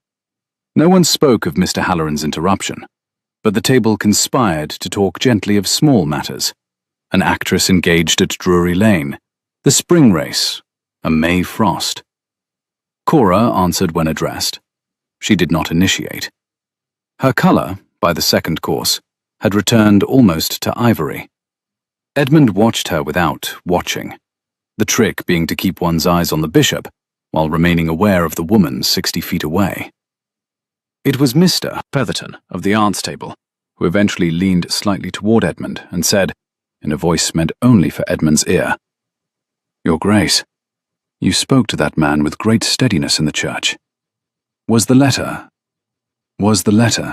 No one spoke of Mr. Halloran's interruption, but the table conspired to talk gently of small matters: an actress engaged at Drury Lane, the spring race, a May frost. Cora answered when addressed. She did not initiate. Her colour, by the second course, had returned almost to ivory. Edmund watched her without watching, the trick being to keep one's eyes on the bishop while remaining aware of the woman 60 feet away. It was Mr. Petherton of the aunt's table who eventually leaned slightly toward Edmund and said, in a voice meant only for Edmund's ear, "Your Grace, you spoke to that man with great steadiness in the church. Was the letter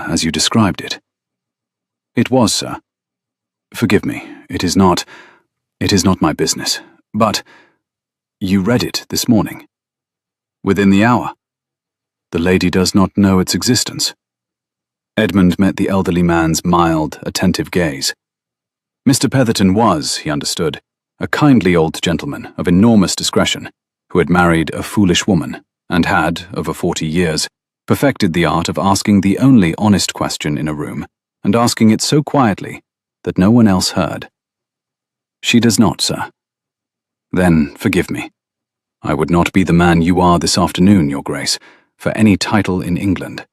as you described it?" "It was, sir. Forgive me, it is not my business, but you read it this morning. Within the hour. The lady does not know its existence." Edmund met the elderly man's mild, attentive gaze. Mr. Petherton was, he understood, a kindly old gentleman of enormous discretion, who had married a foolish woman, and had, over 40 years, perfected the art of asking the only honest question in a room, and asking it so quietly that no one else heard. "She does not, sir." "Then forgive me. I would not be the man you are this afternoon, Your Grace, for any title in England.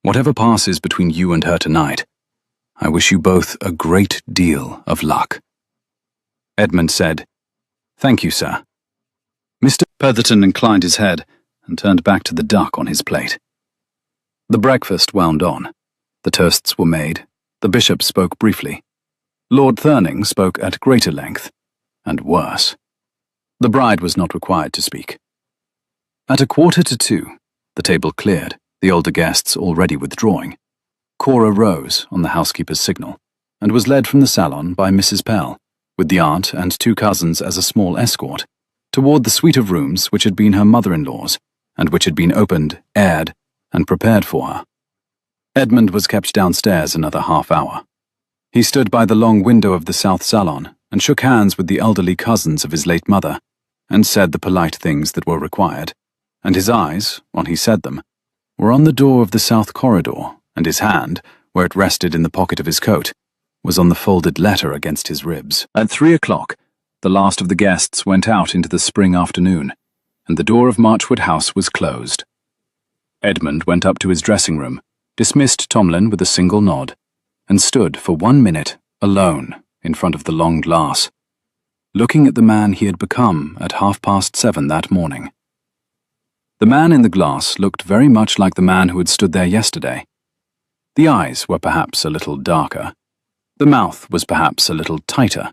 Whatever passes between you and her tonight, I wish you both a great deal of luck." Edmund said, "Thank you, sir." Mr. Petherton inclined his head and turned back to the duck on his plate. The breakfast wound on. The toasts were made. The bishop spoke briefly. Lord Thurning spoke at greater length, and worse. The bride was not required to speak. At 1:45, the table cleared, the older guests already withdrawing. Cora rose on the housekeeper's signal, and was led from the salon by Mrs. Pell, with the aunt and 2 cousins as a small escort, toward the suite of rooms which had been her mother-in-law's, and which had been opened, aired, and prepared for her. Edmund was kept downstairs another half-hour. He stood by the long window of the south salon, and shook hands with the elderly cousins of his late mother, and said the polite things that were required, and his eyes, while he said them, were on the door of the south corridor, and his hand, where it rested in the pocket of his coat, was on the folded letter against his ribs. At 3 o'clock, the last of the guests went out into the spring afternoon, and the door of Marchwood House was closed. Edmund went up to his dressing room, dismissed Tomlin with a single nod, and stood for 1 minute alone in front of the long glass, looking at the man he had become at 7:30 that morning. The man in the glass looked very much like the man who had stood there yesterday. The eyes were perhaps a little darker. The mouth was perhaps a little tighter.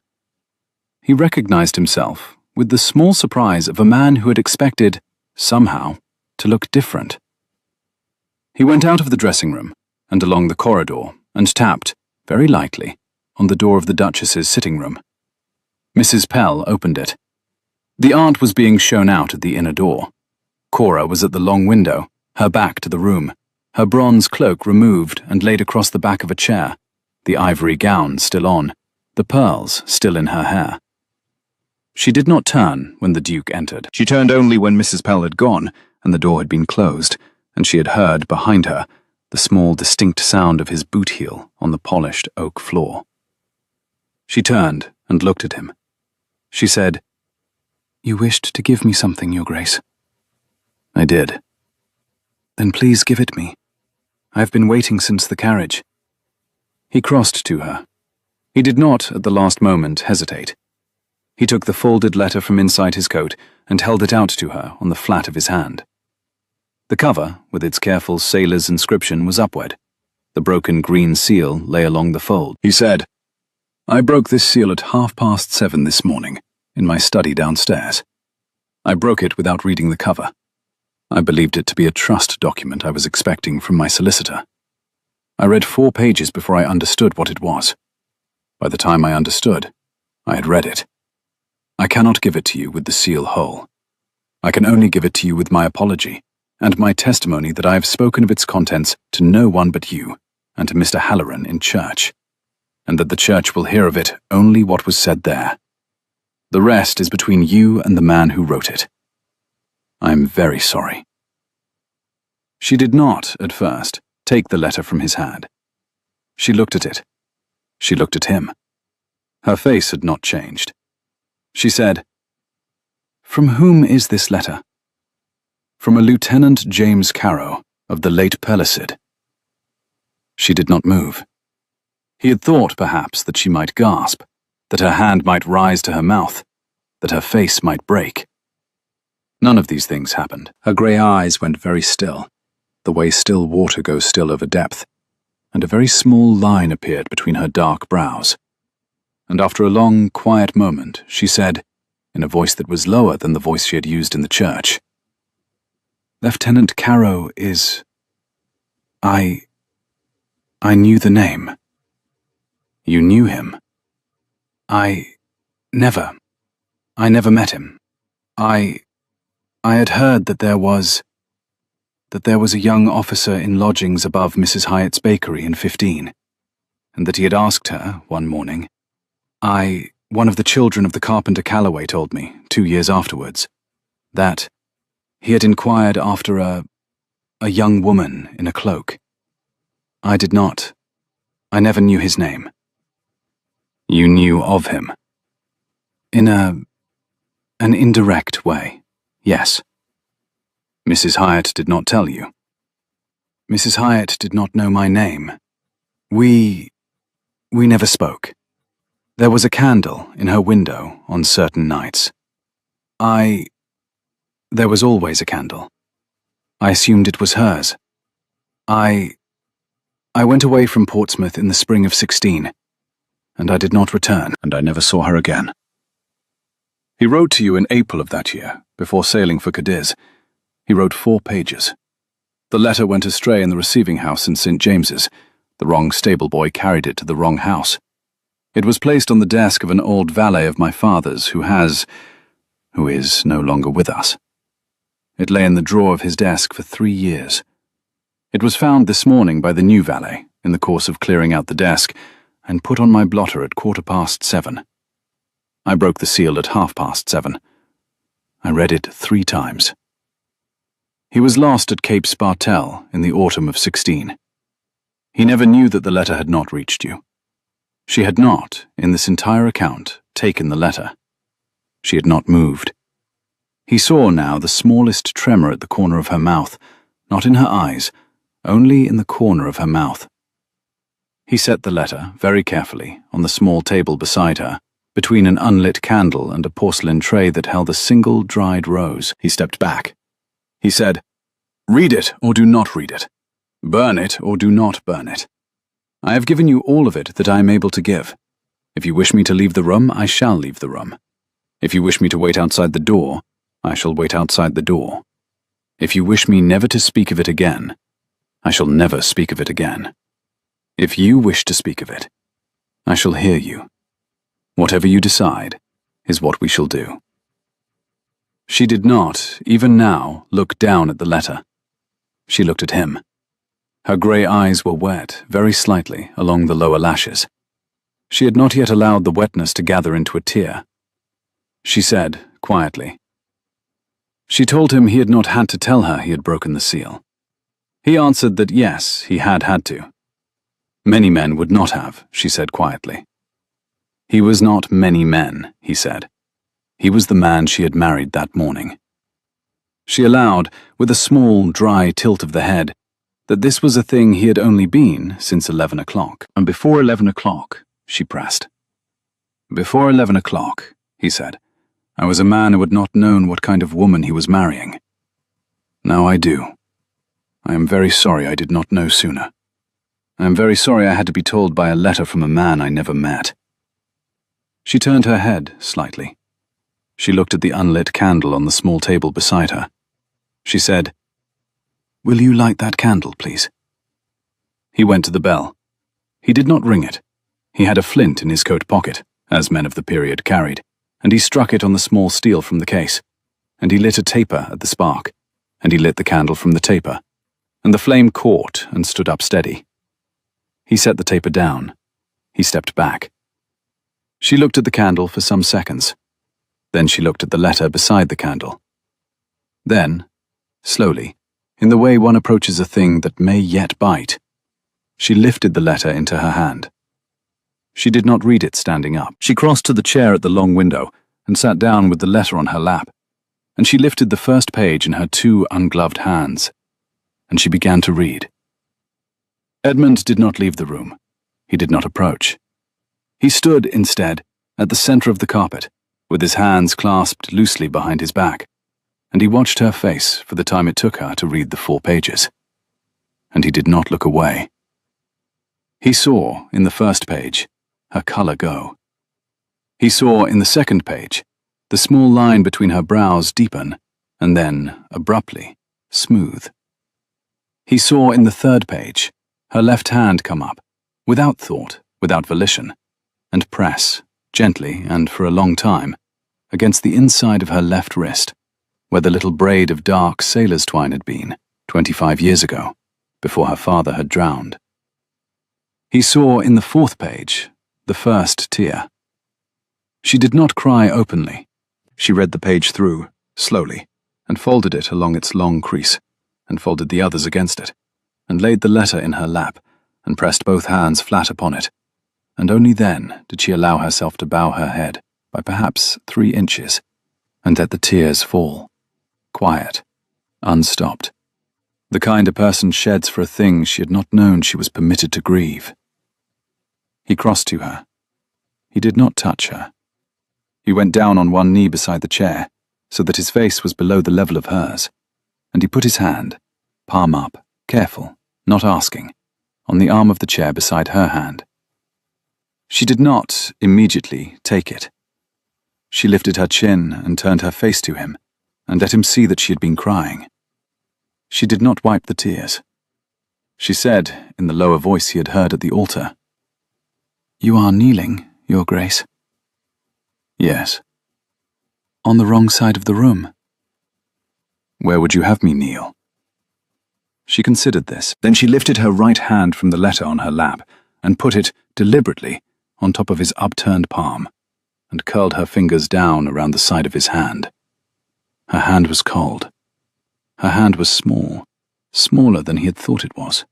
He recognized himself, with the small surprise of a man who had expected, somehow, to look different. He went out of the dressing room and along the corridor and tapped, very lightly, on the door of the Duchess's sitting room. Mrs. Pell opened it. The aunt was being shown out at the inner door. Cora was at the long window, her back to the room, her bronze cloak removed and laid across the back of a chair, the ivory gown still on, the pearls still in her hair. She did not turn when the Duke entered. She turned only when Mrs. Pell had gone and the door had been closed, and she had heard, behind her, the small distinct sound of his boot heel on the polished oak floor. She turned and looked at him. She said, "You wished to give me something, Your Grace." "I did." "Then please give it me. I have been waiting since the carriage." He crossed to her. He did not, at the last moment, hesitate. He took the folded letter from inside his coat and held it out to her on the flat of his hand. The cover, with its careful sailor's inscription, was upward. The broken green seal lay along the fold. He said, "I broke this seal at 7:30 this morning, in my study downstairs. I broke it without reading the cover. I believed it to be a trust document I was expecting from my solicitor. I read 4 pages before I understood what it was. By the time I understood, I had read it. I cannot give it to you with the seal whole. I can only give it to you with my apology, and my testimony that I have spoken of its contents to no one but you, and to Mr. Halloran in church, and that the church will hear of it only what was said there. The rest is between you and the man who wrote it. I am very sorry." She did not, at first, take the letter from his hand. She looked at it. She looked at him. Her face had not changed. She said, "From whom is this letter?" "From a Lieutenant James Carow, of the late Pellicid." She did not move. He had thought, perhaps, that she might gasp, that her hand might rise to her mouth, that her face might break. None of these things happened. Her grey eyes went very still, the way still water goes still over depth, and a very small line appeared between her dark brows. And after a long, quiet moment, she said, in a voice that was lower than the voice she had used in the church, "Lieutenant Carow is... I knew the name." "You knew him?" I never met him. I had heard that there was a young officer in lodgings above Mrs. Hyatt's bakery in 15, and that he had asked her, one morning, one of the children of the carpenter Calloway told me, 2 years afterwards, that he had inquired after a young woman in a cloak. I never knew his name." "You knew of him?" "In an indirect way, yes." "Mrs. Hyatt did not tell you?" "Mrs. Hyatt did not know my name. We never spoke. There was a candle in her window on certain nights. There was always a candle. I assumed it was hers. I went away from Portsmouth in the spring of 16, and I did not return, and I never saw her again." He wrote to you in April of that year, before sailing for Cadiz. He wrote 4 pages. The letter went astray in the receiving house in St. James's. The wrong stable boy carried it to the wrong house. It was placed on the desk of an old valet of my father's who is no longer with us. It lay in the drawer of his desk for 3 years. It was found this morning by the new valet, in the course of clearing out the desk, and put on my blotter at 7:15. I broke the seal at 7:30. I read it 3 times. He was lost at Cape Spartel in the autumn of 16. He never knew that the letter had not reached you. She had not, in this entire account, taken the letter. She had not moved. He saw now the smallest tremor at the corner of her mouth, not in her eyes, only in the corner of her mouth. He set the letter, very carefully, on the small table beside her, between an unlit candle and a porcelain tray that held a single dried rose. He stepped back. He said, "Read it or do not read it. Burn it or do not burn it. I have given you all of it that I am able to give. If you wish me to leave the room, I shall leave the room. If you wish me to wait outside the door, I shall wait outside the door. If you wish me never to speak of it again, I shall never speak of it again. If you wish to speak of it, I shall hear you. Whatever you decide is what we shall do." She did not, even now, look down at the letter. She looked at him. Her grey eyes were wet, very slightly, along the lower lashes. She had not yet allowed the wetness to gather into a tear. She said, quietly. She told him he had not had to tell her he had broken the seal. He answered that yes, he had had to. Many men would not have, she said quietly. He was not many men, he said. He was the man she had married that morning. She allowed, with a small, dry tilt of the head, that this was a thing he had only been since 11 o'clock. And before 11 o'clock, she pressed. Before 11 o'clock, he said, I was a man who had not known what kind of woman he was marrying. Now I do. I am very sorry I did not know sooner. I am very sorry I had to be told by a letter from a man I never met. She turned her head slightly. She looked at the unlit candle on the small table beside her. She said, "Will you light that candle, please?" He went to the bell. He did not ring it. He had a flint in his coat pocket, as men of the period carried, and he struck it on the small steel from the case, and he lit a taper at the spark, and he lit the candle from the taper, and the flame caught and stood up steady. He set the taper down. He stepped back. She looked at the candle for some seconds. Then she looked at the letter beside the candle. Then, slowly, in the way one approaches a thing that may yet bite, she lifted the letter into her hand. She did not read it standing up. She crossed to the chair at the long window and sat down with the letter on her lap, and she lifted the first page in her two ungloved hands, and she began to read. Edmund did not leave the room. He did not approach. He stood, instead, at the center of the carpet, with his hands clasped loosely behind his back, and he watched her face for the time it took her to read the 4 pages. And he did not look away. He saw, in the first page, her color go. He saw, in the second page, the small line between her brows deepen, and then, abruptly, smooth. He saw, in the third page, her left hand come up, without thought, without volition, and press, gently and for a long time, against the inside of her left wrist, where the little braid of dark sailor's twine had been, 25 years ago, before her father had drowned. He saw in the 4th page the first tear. She did not cry openly. She read the page through, slowly, and folded it along its long crease, and folded the others against it, and laid the letter in her lap, and pressed both hands flat upon it, and only then did she allow herself to bow her head by perhaps 3 inches, and let the tears fall, quiet, unstopped, the kind a person sheds for a thing she had not known she was permitted to grieve. He crossed to her. He did not touch her. He went down on one knee beside the chair, so that his face was below the level of hers, and he put his hand, palm up, careful, not asking, on the arm of the chair beside her hand. She did not, immediately, take it. She lifted her chin and turned her face to him, and let him see that she had been crying. She did not wipe the tears. She said, in the lower voice he had heard at the altar, "You are kneeling, Your Grace." "Yes." "On the wrong side of the room." "Where would you have me kneel?" She considered this. Then she lifted her right hand from the letter on her lap and put it, deliberately, on top of his upturned palm, and curled her fingers down around the side of his hand. Her hand was cold. Her hand was small, smaller than he had thought it was.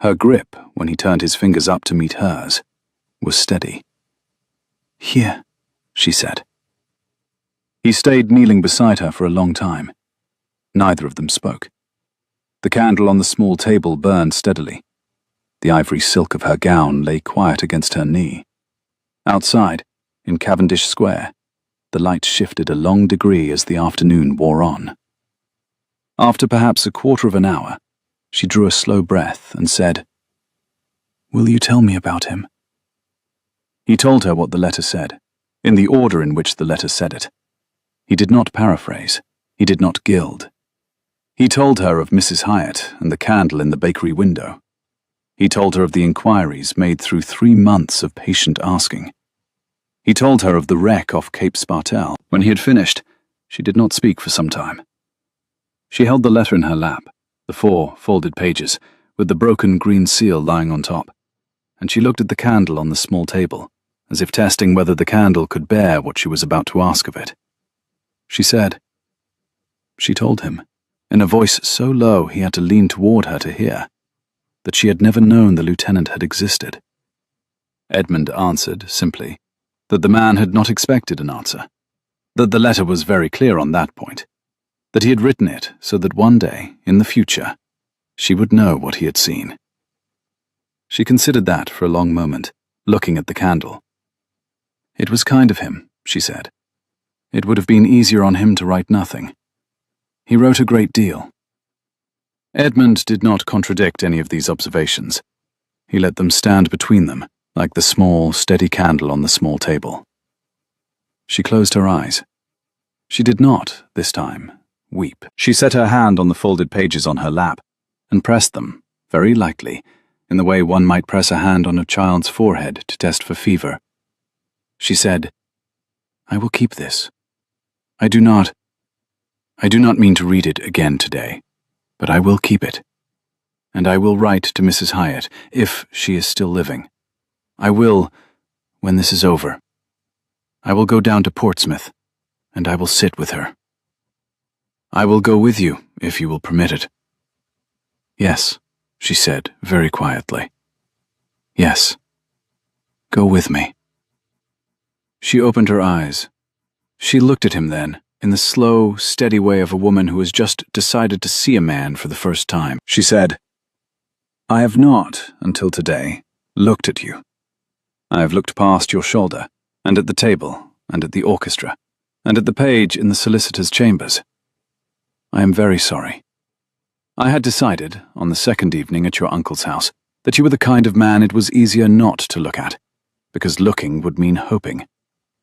Her grip, when he turned his fingers up to meet hers, was steady. "Here," she said. He stayed kneeling beside her for a long time. Neither of them spoke. The candle on the small table burned steadily. The ivory silk of her gown lay quiet against her knee. Outside, in Cavendish Square, the light shifted a long degree as the afternoon wore on. After perhaps a quarter of an hour, she drew a slow breath and said, "Will you tell me about him?" He told her what the letter said. in the order in which the letter said it. He did not paraphrase. He did not gild. He told her of Mrs. Hyatt and the candle in the bakery window. He told her of the inquiries made through 3 months of patient asking. He told her of the wreck off Cape Spartel. When he had finished, she did not speak for some time. She held the letter in her lap, the 4 folded pages, with the broken green seal lying on top, and she looked at the candle on the small table, as if testing whether the candle could bear what she was about to ask of it. She told him, in a voice so low he had to lean toward her to hear, that she had never known the lieutenant had existed. Edmund answered, simply, that the man had not expected an answer, that the letter was very clear on that point, that he had written it so that one day, in the future, she would know what he had seen. She considered that for a long moment, looking at the candle. It was kind of him, she said. It would have been easier on him to write nothing. He wrote a great deal. Edmund did not contradict any of these observations. He let them stand between them, like the small, steady candle on the small table. She closed her eyes. She did not, this time, weep. She set her hand on the folded pages on her lap and pressed them, very lightly, in the way one might press a hand on a child's forehead to test for fever. She said, "I will keep this. I do not mean to read it again today, but I will keep it. And I will write to Mrs. Hyatt, if she is still living. I will, when this is over. I will go down to Portsmouth, and I will sit with her. I will go with you, if you will permit it." "Yes," she said very quietly. "Yes. Go with me." She opened her eyes. She looked at him then, in the slow, steady way of a woman who has just decided to see a man for the first time. She said, "I have not, until today, looked at you. I have looked past your shoulder, and at the table, and at the orchestra, and at the page in the solicitor's chambers. I am very sorry. I had decided, on the second evening at your uncle's house, that you were the kind of man it was easier not to look at, because looking would mean hoping,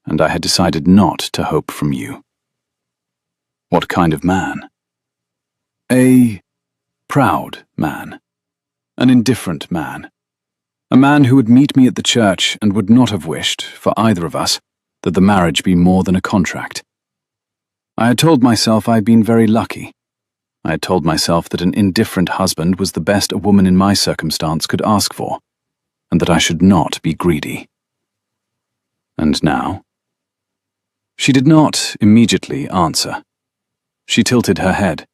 and I had decided not to hope from you." "What kind of man?" "A proud man. An indifferent man. A man who would meet me at the church and would not have wished, for either of us, that the marriage be more than a contract. I had told myself I had been very lucky. I had told myself that an indifferent husband was the best a woman in my circumstance could ask for, and that I should not be greedy. And now?" She did not immediately answer. She tilted her head.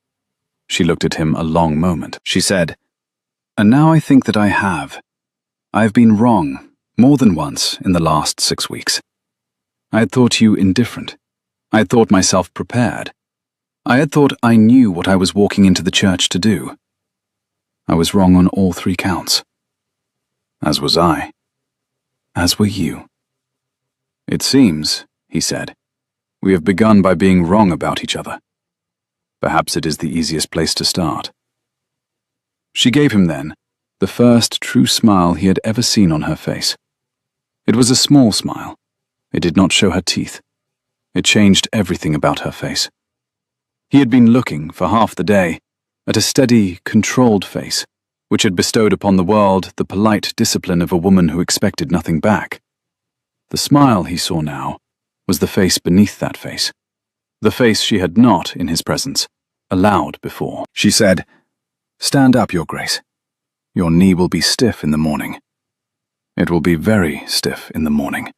She looked at him a long moment. She said, "And now I think that I have. I have been wrong, more than once, in the last 6 weeks. I had thought you indifferent. I had thought myself prepared. I had thought I knew what I was walking into the church to do. I was wrong on all 3 counts. As was I. As were you. It seems," he said, "we have begun by being wrong about each other. Perhaps it is the easiest place to start." She gave him then the first true smile he had ever seen on her face. It was a small smile. It did not show her teeth. It changed everything about her face. He had been looking, for half the day, at a steady, controlled face, which had bestowed upon the world the polite discipline of a woman who expected nothing back. The smile he saw now was the face beneath that face, the face she had not, in his presence, allowed before. She said, "Stand up, Your Grace. Your knee will be stiff in the morning. It will be very stiff in the morning.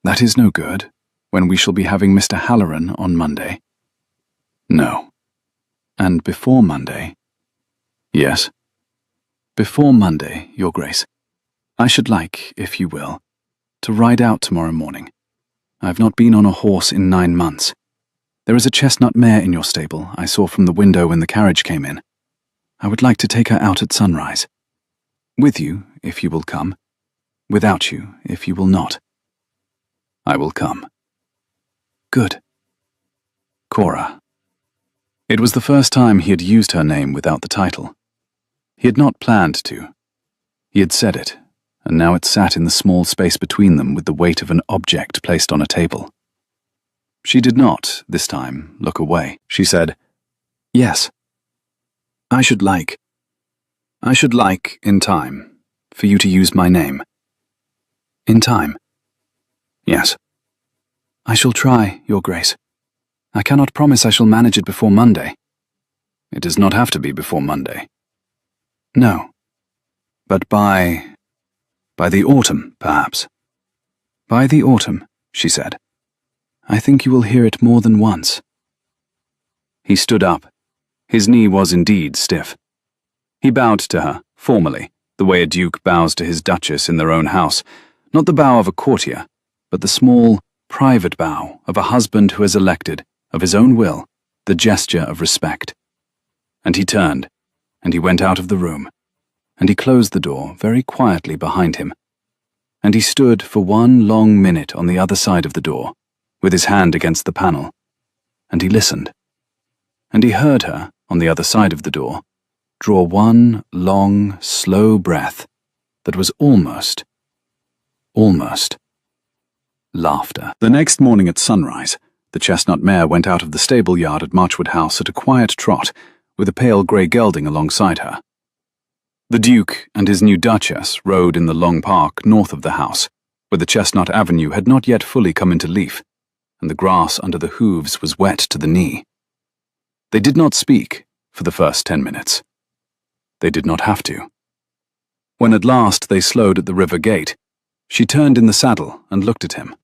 That is no good, when we shall be having Mr. Halloran on Monday." "No." "And before Monday?" "Yes." "Before Monday, Your Grace, I should like, if you will, to ride out tomorrow morning. I have not been on a horse in 9 months. There is a chestnut mare in your stable I saw from the window when the carriage came in. I would like to take her out at sunrise. With you, if you will come. Without you, if you will not." "I will come." "Good." Cora. It was the first time he had used her name without the title. He had not planned to. He had said it, and now it sat in the small space between them with the weight of an object placed on a table. She did not, this time, look away. She said, "Yes. I should like, in time, for you to use my name." "In time?" "Yes." "I shall try, Your Grace. I cannot promise I shall manage it before Monday." "It does not have to be before Monday." "No. But by the autumn, perhaps." "By the autumn," she said. "I think you will hear it more than once." He stood up. His knee was indeed stiff. He bowed to her, formally, the way a duke bows to his duchess in their own house, not the bow of a courtier, but the small, private bow of a husband who has elected, of his own will, the gesture of respect. And he turned, and he went out of the room, and he closed the door very quietly behind him, and he stood for 1 long minute on the other side of the door, with his hand against the panel, and he listened, and he heard her, on the other side of the door, draw 1 long, slow breath that was almost laughter. The next morning at sunrise, the chestnut mare went out of the stable yard at Marchwood House at a quiet trot, with a pale grey gelding alongside her. The Duke and his new Duchess rode in the long park north of the house, where the chestnut avenue had not yet fully come into leaf, and the grass under the hooves was wet to the knee. They did not speak for the first 10 minutes. They did not have to. When at last they slowed at the river gate, she turned in the saddle and looked at him.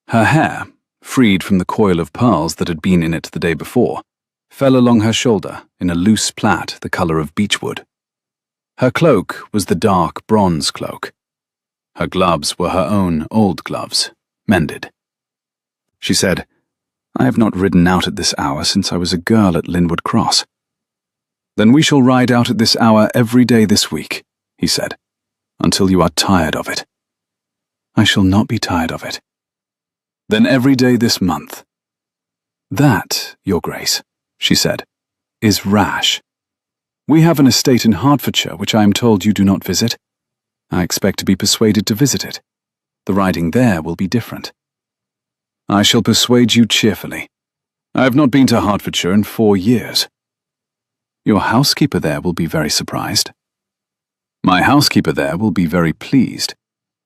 Her hair, freed from the coil of pearls that had been in it the day before, fell along her shoulder in a loose plait the colour of beechwood. Her cloak was the dark bronze cloak. Her gloves were her own old gloves, mended. She said, "I have not ridden out at this hour since I was a girl at Linwood Cross." "Then we shall ride out at this hour every day this week," he said, "until you are tired of it." "I shall not be tired of it." "Then every day this month." "That, Your Grace," she said, "is rash. We have an estate in Hertfordshire which I am told you do not visit. I expect to be persuaded to visit it. The riding there will be different." "I shall persuade you cheerfully. I have not been to Hertfordshire in 4 years." "Your housekeeper there will be very surprised." "My housekeeper there will be very pleased.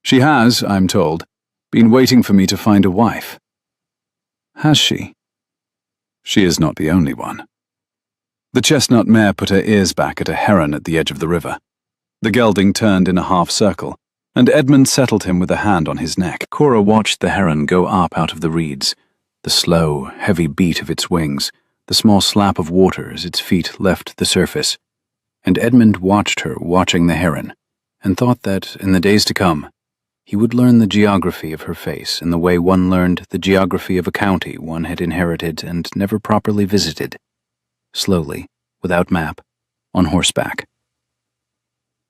She has, I am told, been waiting for me to find a wife." "Has she?" "She is not the only one." The chestnut mare put her ears back at a heron at the edge of the river. The gelding turned in a half circle, and Edmund settled him with a hand on his neck. Cora watched the heron go up out of the reeds, the slow, heavy beat of its wings, the small slap of water as its feet left the surface, and Edmund watched her watching the heron, and thought that, in the days to come, he would learn the geography of her face in the way one learned the geography of a county one had inherited and never properly visited, slowly, without map, on horseback.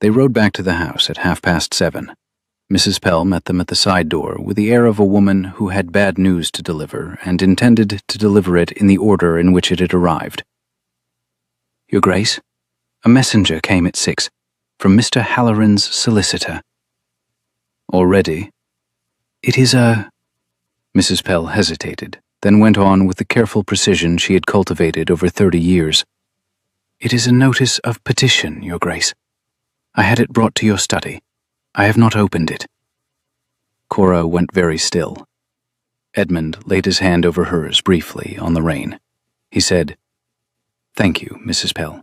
They rode back to the house at 7:30. Mrs. Pell met them at the side door with the air of a woman who had bad news to deliver and intended to deliver it in the order in which it had arrived. "Your Grace, a messenger came at 6 from Mr. Halloran's solicitor." "Already?" "It is a—" Mrs. Pell hesitated, then went on with the careful precision she had cultivated over 30 years. "It is a notice of petition, Your Grace. I had it brought to your study. I have not opened it." Cora went very still. Edmund laid his hand over hers briefly on the rein. He said, "Thank you, Mrs. Pell.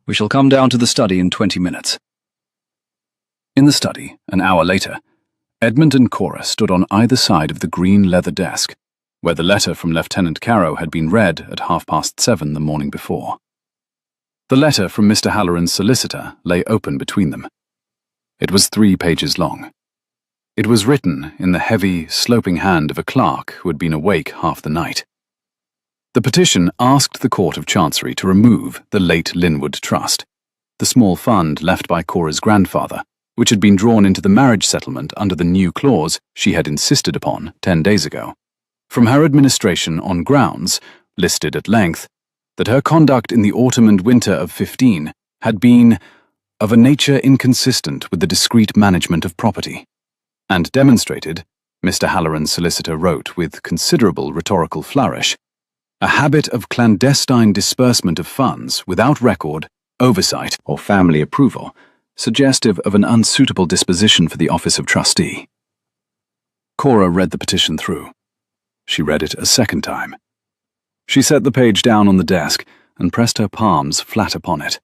We shall come down to the study in 20 minutes. In the study, an hour later, Edmund and Cora stood on either side of the green leather desk, where the letter from Lieutenant Carrow had been read at 7:30 the morning before. The letter from Mr. Halloran's solicitor lay open between them. It was 3 pages long. It was written in the heavy, sloping hand of a clerk who had been awake half the night. The petition asked the Court of Chancery to remove the late Linwood Trust, the small fund left by Cora's grandfather, which had been drawn into the marriage settlement under the new clause she had insisted upon 10 days ago, from her administration on grounds, listed at length, that her conduct in the autumn and winter of 15 had been of a nature inconsistent with the discreet management of property, and demonstrated, Mr. Halloran's solicitor wrote with considerable rhetorical flourish, a habit of clandestine disbursement of funds without record, oversight, or family approval, suggestive of an unsuitable disposition for the office of trustee. Cora read the petition through. She read it a second time. She set the page down on the desk and pressed her palms flat upon it.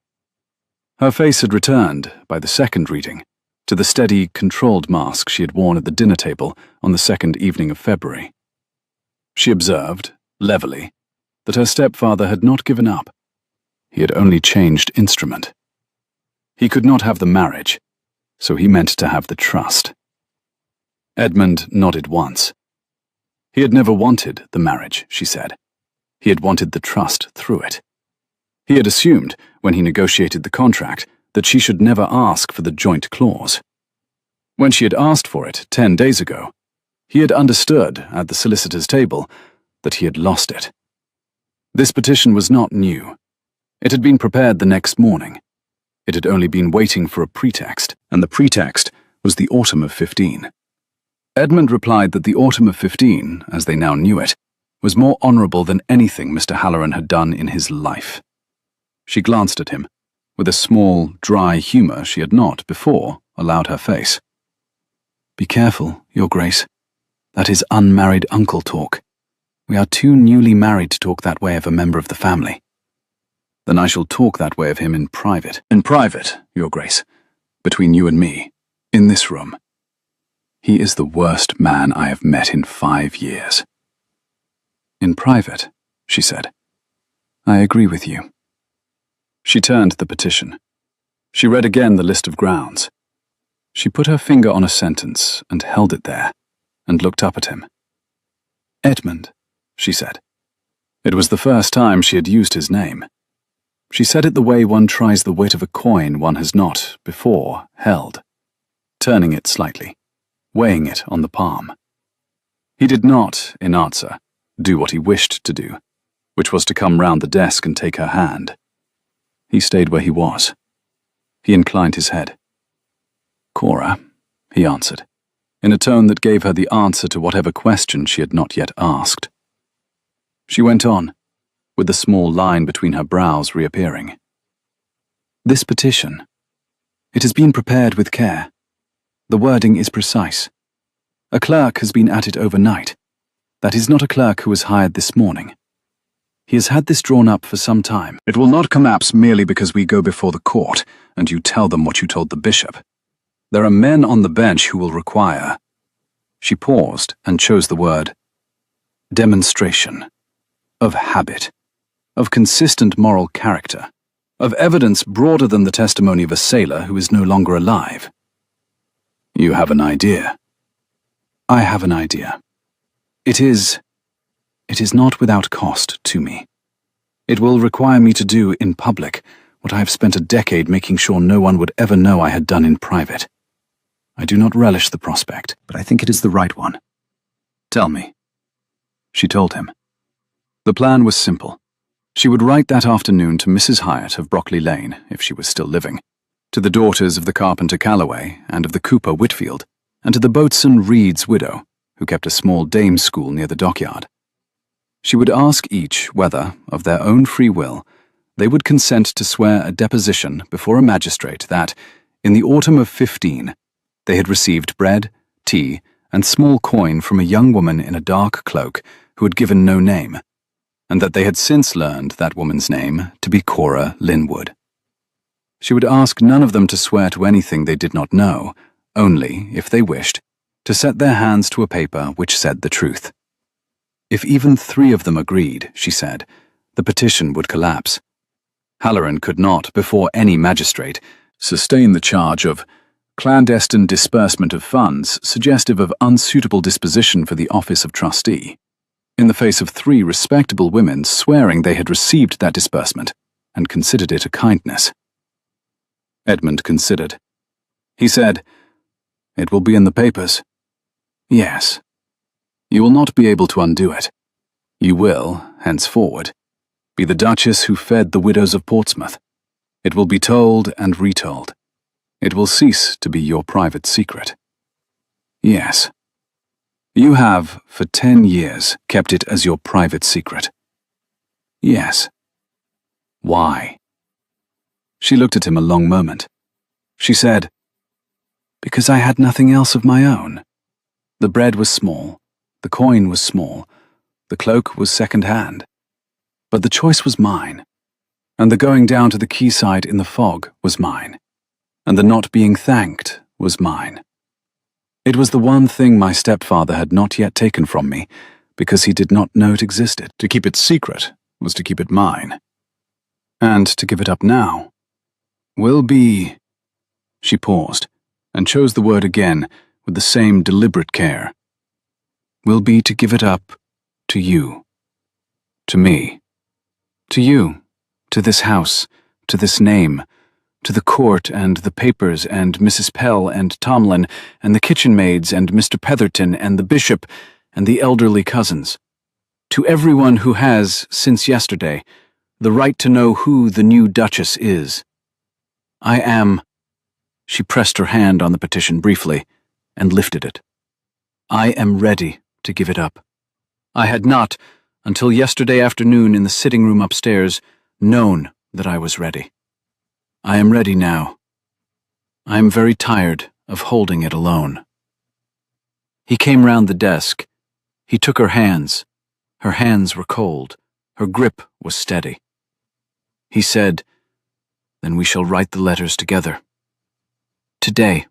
Her face had returned, by the second reading, to the steady, controlled mask she had worn at the dinner table on the second evening of February. She observed, levelly, that her stepfather had not given up. He had only changed instrument. He could not have the marriage, so he meant to have the trust. Edmund nodded once. He had never wanted the marriage, she said. He had wanted the trust through it. He had assumed, when he negotiated the contract, that she should never ask for the joint clause. When she had asked for it 10 days ago, he had understood, at the solicitor's table, that he had lost it. This petition was not new. It had been prepared the next morning. It had only been waiting for a pretext, and the pretext was the autumn of 15. Edmund replied that the autumn of 15, as they now knew it, was more honourable than anything Mr. Halloran had done in his life. She glanced at him, with a small, dry humour she had not, before, allowed her face. "Be careful, Your Grace. That is unmarried uncle talk. We are too newly married to talk that way of a member of the family." "Then I shall talk that way of him in private." "In private, Your Grace. Between you and me. In this room. He is the worst man I have met in 5 years." "In private," she said. "I agree with you." She turned the petition. She read again the list of grounds. She put her finger on a sentence and held it there, and looked up at him. "Edmund," she said. It was the first time she had used his name. She said it the way one tries the weight of a coin one has not, before, held, turning it slightly, weighing it on the palm. He did not, in answer, do what he wished to do, which was to come round the desk and take her hand. He stayed where he was. He inclined his head. "Cora," he answered, in a tone that gave her the answer to whatever question she had not yet asked. She went on, with the small line between her brows reappearing. "This petition. It has been prepared with care. The wording is precise. A clerk has been at it overnight. That is not a clerk who was hired this morning. He has had this drawn up for some time. It will not collapse merely because we go before the court and you tell them what you told the bishop. There are men on the bench who will require—" She paused and chose the word demonstration, of habit, of consistent moral character, of evidence broader than the testimony of a sailor who is no longer alive. "You have an idea." "I have an idea. It is not without cost to me. It will require me to do in public what I have spent a decade making sure no one would ever know I had done in private. I do not relish the prospect, but I think it is the right one." "Tell me." She told him. The plan was simple. She would write that afternoon to Mrs. Hyatt of Brockley Lane, if she was still living, to the daughters of the carpenter Calloway and of the cooper Whitfield, and to the boatswain Reed's widow, who kept a small dame's school near the dockyard. She would ask each whether, of their own free will, they would consent to swear a deposition before a magistrate that, in the autumn of 15, they had received bread, tea, and small coin from a young woman in a dark cloak who had given no name, and that they had since learned that woman's name to be Cora Linwood. She would ask none of them to swear to anything they did not know, only, if they wished, to set their hands to a paper which said the truth. If even 3 of them agreed, she said, the petition would collapse. Halloran could not, before any magistrate, sustain the charge of clandestine disbursement of funds suggestive of unsuitable disposition for the office of trustee, in the face of 3 respectable women swearing they had received that disbursement and considered it a kindness. Edmund considered. He said, "It will be in the papers." "Yes. You will not be able to undo it. You will, henceforward, be the Duchess who fed the widows of Portsmouth. It will be told and retold, It will cease to be your private secret. Yes. You have, for 10 years, kept it as your private secret. Yes. Why? She looked at him a long moment. She said, "Because I had nothing else of my own. The bread was small, the coin was small, the cloak was second-hand. But the choice was mine, and the going down to the quayside in the fog was mine, and the not being thanked was mine. It was the one thing my stepfather had not yet taken from me, because he did not know it existed. To keep it secret was to keep it mine. And to give it up now will be—" She paused, and chose the word again with the same deliberate care. "Will be to give it up to you. To me. To you. To this house. To this name. To the court and the papers and Mrs. Pell and Tomlin and the kitchen maids and Mr. Petherton and the bishop and the elderly cousins. To everyone who has, since yesterday, the right to know who the new Duchess is. I am—" She pressed her hand on the petition briefly and lifted it. "I am ready to give it up. I had not, until yesterday afternoon in the sitting room upstairs, known that I was ready. I am ready now. I am very tired of holding it alone." He came round the desk. He took her hands. Her hands were cold. Her grip was steady. He said, "Then we shall write the letters together. Today.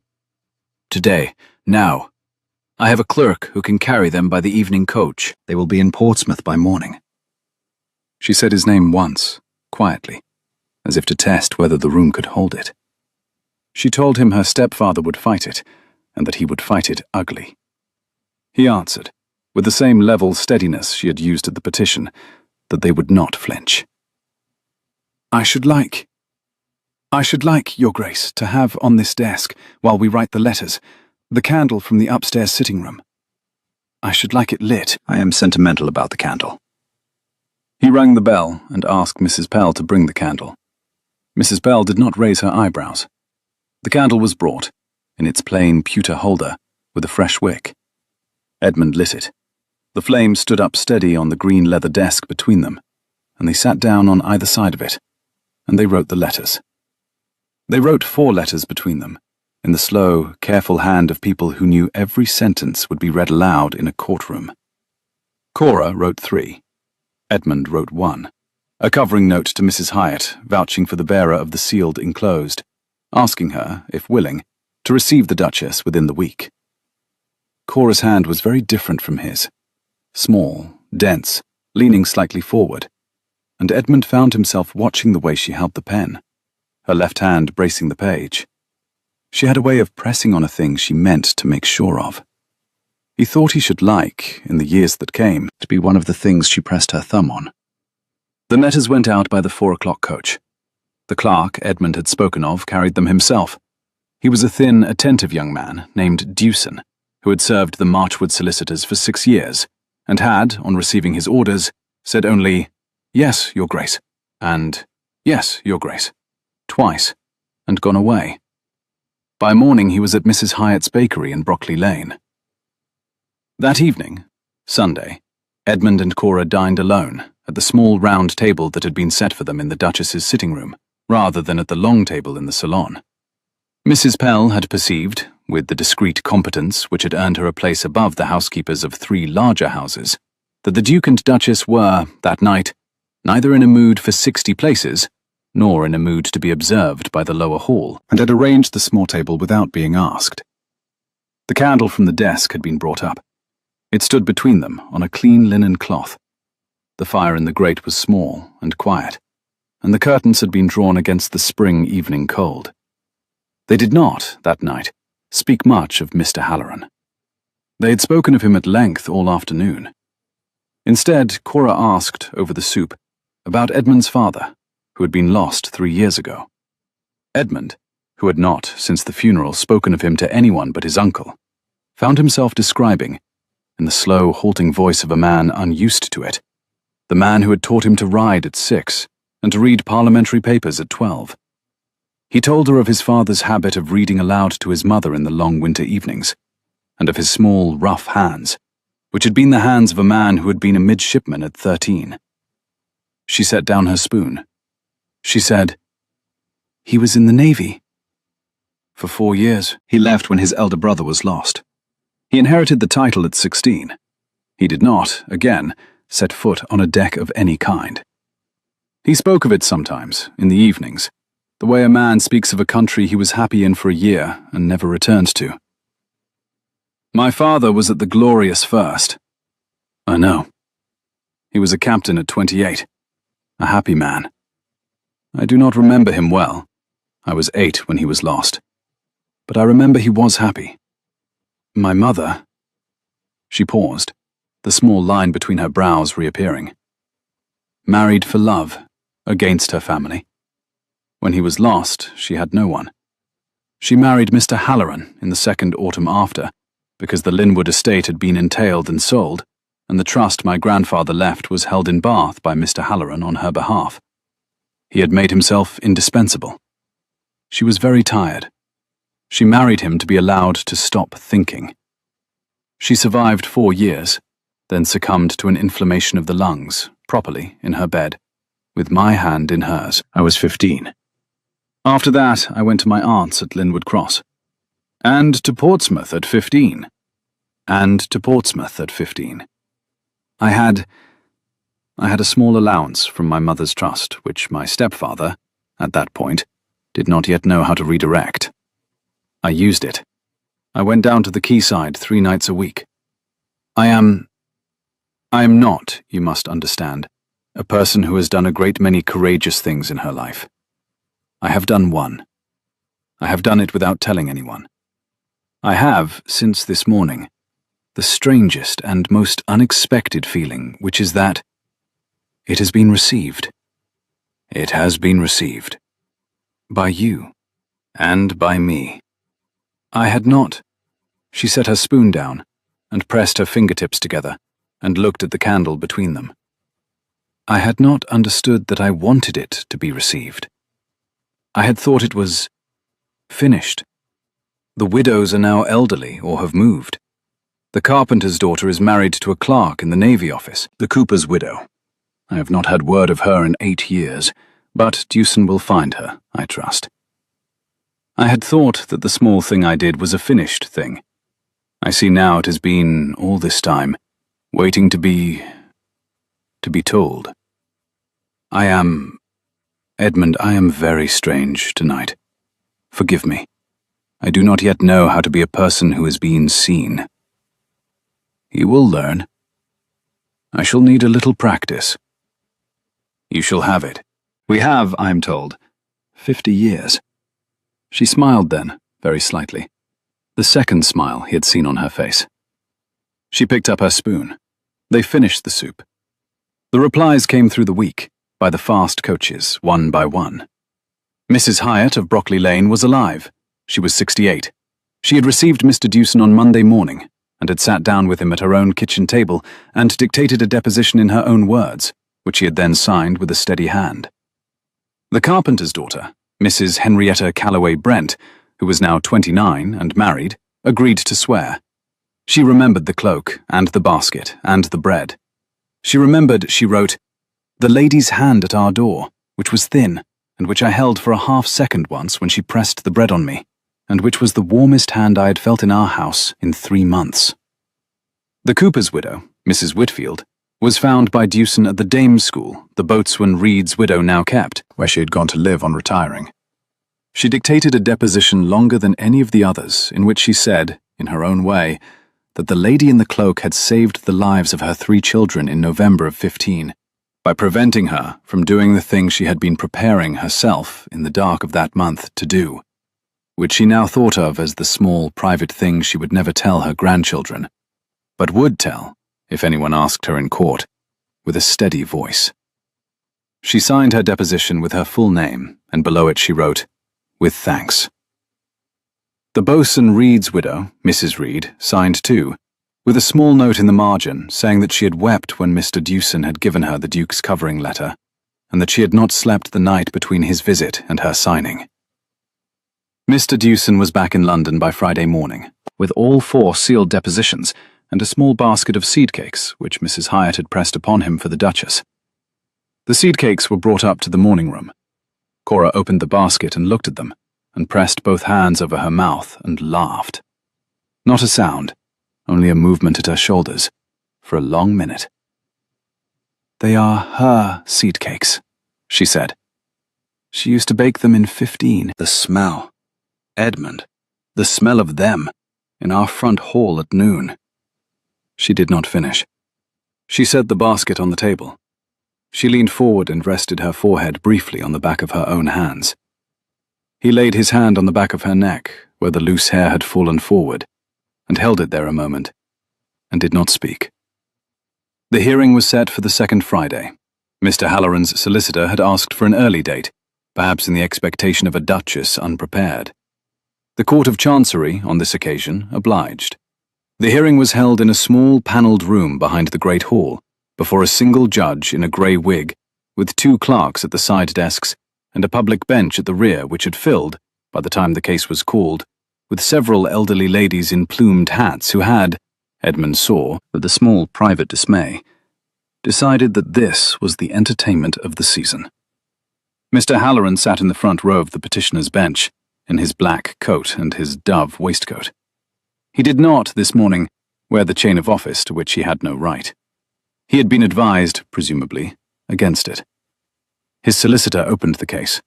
Today. Now. I have a clerk who can carry them by the evening coach. They will be in Portsmouth by morning." She said his name once, quietly, as if to test whether the room could hold it. She told him her stepfather would fight it, and that he would fight it ugly. He answered, with the same level steadiness she had used at the petition, that they would not flinch. I should like, Your Grace, to have on this desk, while we write the letters, the candle from the upstairs sitting room. I should like it lit." "I am sentimental about the candle." He rang the bell and asked Mrs. Pell to bring the candle. Mrs. Pell did not raise her eyebrows. The candle was brought, in its plain pewter holder, with a fresh wick. Edmund lit it. The flame stood up steady on the green leather desk between them, and they sat down on either side of it, and they wrote the letters. They wrote 4 letters between them, in the slow, careful hand of people who knew every sentence would be read aloud in a courtroom. Cora wrote 3. Edmund wrote 1, a covering note to Mrs. Hyatt, vouching for the bearer of the sealed enclosed, asking her, if willing, to receive the Duchess within the week. Cora's hand was very different from his, small, dense, leaning slightly forward, and Edmund found himself watching the way she held the pen, her left hand bracing the page. She had a way of pressing on a thing she meant to make sure of. He thought he should like, in the years that came, to be one of the things she pressed her thumb on. The letters went out by the 4 o'clock coach. The clerk Edmund had spoken of carried them himself. He was a thin, attentive young man named Dewson, who had served the Marchwood solicitors for 6 years, and had, on receiving his orders, said only, "Yes, Your Grace," and "Yes, Your Grace," twice, and gone away. By morning he was at Mrs. Hyatt's bakery in Brockley Lane. That evening, Sunday, Edmund and Cora dined alone at the small round table that had been set for them in the Duchess's sitting room, rather than at the long table in the salon. Mrs. Pell had perceived, with the discreet competence which had earned her a place above the housekeepers of 3 larger houses, that the Duke and Duchess were, that night, neither in a mood for 60 places, nor in a mood to be observed by the lower hall, and had arranged the small table without being asked. The candle from the desk had been brought up. It stood between them on a clean linen cloth. The fire in the grate was small and quiet, and the curtains had been drawn against the spring evening cold. They did not, that night, speak much of Mr. Halloran. They had spoken of him at length all afternoon. Instead, Cora asked, over the soup, about Edmund's father, who had been lost 3 years ago. Edmund, who had not, since the funeral, spoken of him to anyone but his uncle, found himself describing, in the slow, halting voice of a man unused to it, the man who had taught him to ride at 6 and to read parliamentary papers at 12. He told her of his father's habit of reading aloud to his mother in the long winter evenings, and of his small, rough hands, which had been the hands of a man who had been a midshipman at 13. She set down her spoon. She said, "He was in the Navy. For 4 years, he left when his elder brother was lost. He inherited the title at 16. He did not, again, set foot on a deck of any kind. He spoke of it sometimes, in the evenings, the way a man speaks of a country he was happy in for a year and never returned to. My father was at the glorious first. I know. He was a captain at 28, a happy man. I do not remember him well. I was 8 when he was lost. But I remember he was happy. My mother..." She paused, the small line between her brows reappearing. "Married for love, against her family. When he was lost, she had no one. She married Mr. Halloran in the second autumn after, because the Linwood estate had been entailed and sold, and the trust my grandfather left was held in Bath by Mr. Halloran on her behalf. He had made himself indispensable. She was very tired. She married him to be allowed to stop thinking. She survived 4 years, then succumbed to an inflammation of the lungs, properly, in her bed, with my hand in hers. I was 15. After that, I went to my aunt's at Linwood Cross. And to Portsmouth at 15. And to Portsmouth at 15. I had a small allowance from my mother's trust, which my stepfather, at that point, did not yet know how to redirect. I used it. I went down to the quayside 3 nights a week. I am not, you must understand, a person who has done a great many courageous things in her life. I have done one. I have done it without telling anyone. I have, since this morning, the strangest and most unexpected feeling, which is that it has been received. It has been received. By you. And by me. I had not. She set her spoon down and pressed her fingertips together and looked at the candle between them. I had not understood that I wanted it to be received. I had thought it was finished. The widows are now elderly or have moved. The carpenter's daughter is married to a clerk in the Navy office, the cooper's widow. I have not had word of her in 8 years, but Dewson will find her, I trust. I had thought that the small thing I did was a finished thing. I see now it has been, all this time, waiting to be told. Edmund, I am very strange tonight. Forgive me. I do not yet know how to be a person who has been seen. You will learn. I shall need a little practice. You shall have it. We have, I am told, 50 years. She smiled then, very slightly. The second smile he had seen on her face. She picked up her spoon. They finished the soup. The replies came through the week, by the fast coaches, one by one. Mrs. Hyatt of Brockley Lane was alive. She was 68. She had received Mr. Dewson on Monday morning, and had sat down with him at her own kitchen table and dictated a deposition in her own words, which he had then signed with a steady hand. The carpenter's daughter, Mrs. Henrietta Calloway Brent, who was now 29 and married, agreed to swear. She remembered the cloak, and the basket, and the bread. She remembered, she wrote, the lady's hand at our door, which was thin, and which I held for a half-second once when she pressed the bread on me, and which was the warmest hand I had felt in our house in 3 months. The cooper's widow, Mrs. Whitfield, was found by Dewson at the dame's school the boatswain Reed's widow now kept, where she had gone to live on retiring. She dictated a deposition longer than any of the others, in which she said, in her own way, that the lady in the cloak had saved the lives of her 3 children in November of 15, by preventing her from doing the thing she had been preparing herself in the dark of that month to do, which she now thought of as the small private thing she would never tell her grandchildren, but would tell, if anyone asked her in court, with a steady voice. She signed her deposition with her full name, and below it she wrote, with thanks. The boatswain Reed's widow, Mrs. Reed, signed too, with a small note in the margin saying that she had wept when Mr. Dewson had given her the Duke's covering letter, and that she had not slept the night between his visit and her signing. Mr. Dewson was back in London by Friday morning, with all 4 sealed depositions and a small basket of seed cakes, which Mrs. Hyatt had pressed upon him for the Duchess. The seed cakes were brought up to the morning room. Cora opened the basket and looked at them, and pressed both hands over her mouth and laughed. Not a sound, only a movement at her shoulders, for a long minute. "They are her seed cakes," she said. "She used to bake them in 15. The smell. Edmund. The smell of them, in our front hall at noon." She did not finish. She set the basket on the table. She leaned forward and rested her forehead briefly on the back of her own hands. He laid his hand on the back of her neck, where the loose hair had fallen forward, and held it there a moment, and did not speak. The hearing was set for the second Friday. Mr. Halloran's solicitor had asked for an early date, perhaps in the expectation of a duchess unprepared. The Court of Chancery, on this occasion, obliged. The hearing was held in a small panelled room behind the Great Hall, before a single judge in a grey wig, with 2 clerks at the side desks and a public bench at the rear which had filled, by the time the case was called, with several elderly ladies in plumed hats who had, Edmund saw, with a small private dismay, decided that this was the entertainment of the season. Mr. Halloran sat in the front row of the petitioner's bench, in his black coat and his dove waistcoat. He did not, this morning, wear the chain of office to which he had no right. He had been advised, presumably, against it. His solicitor opened the case.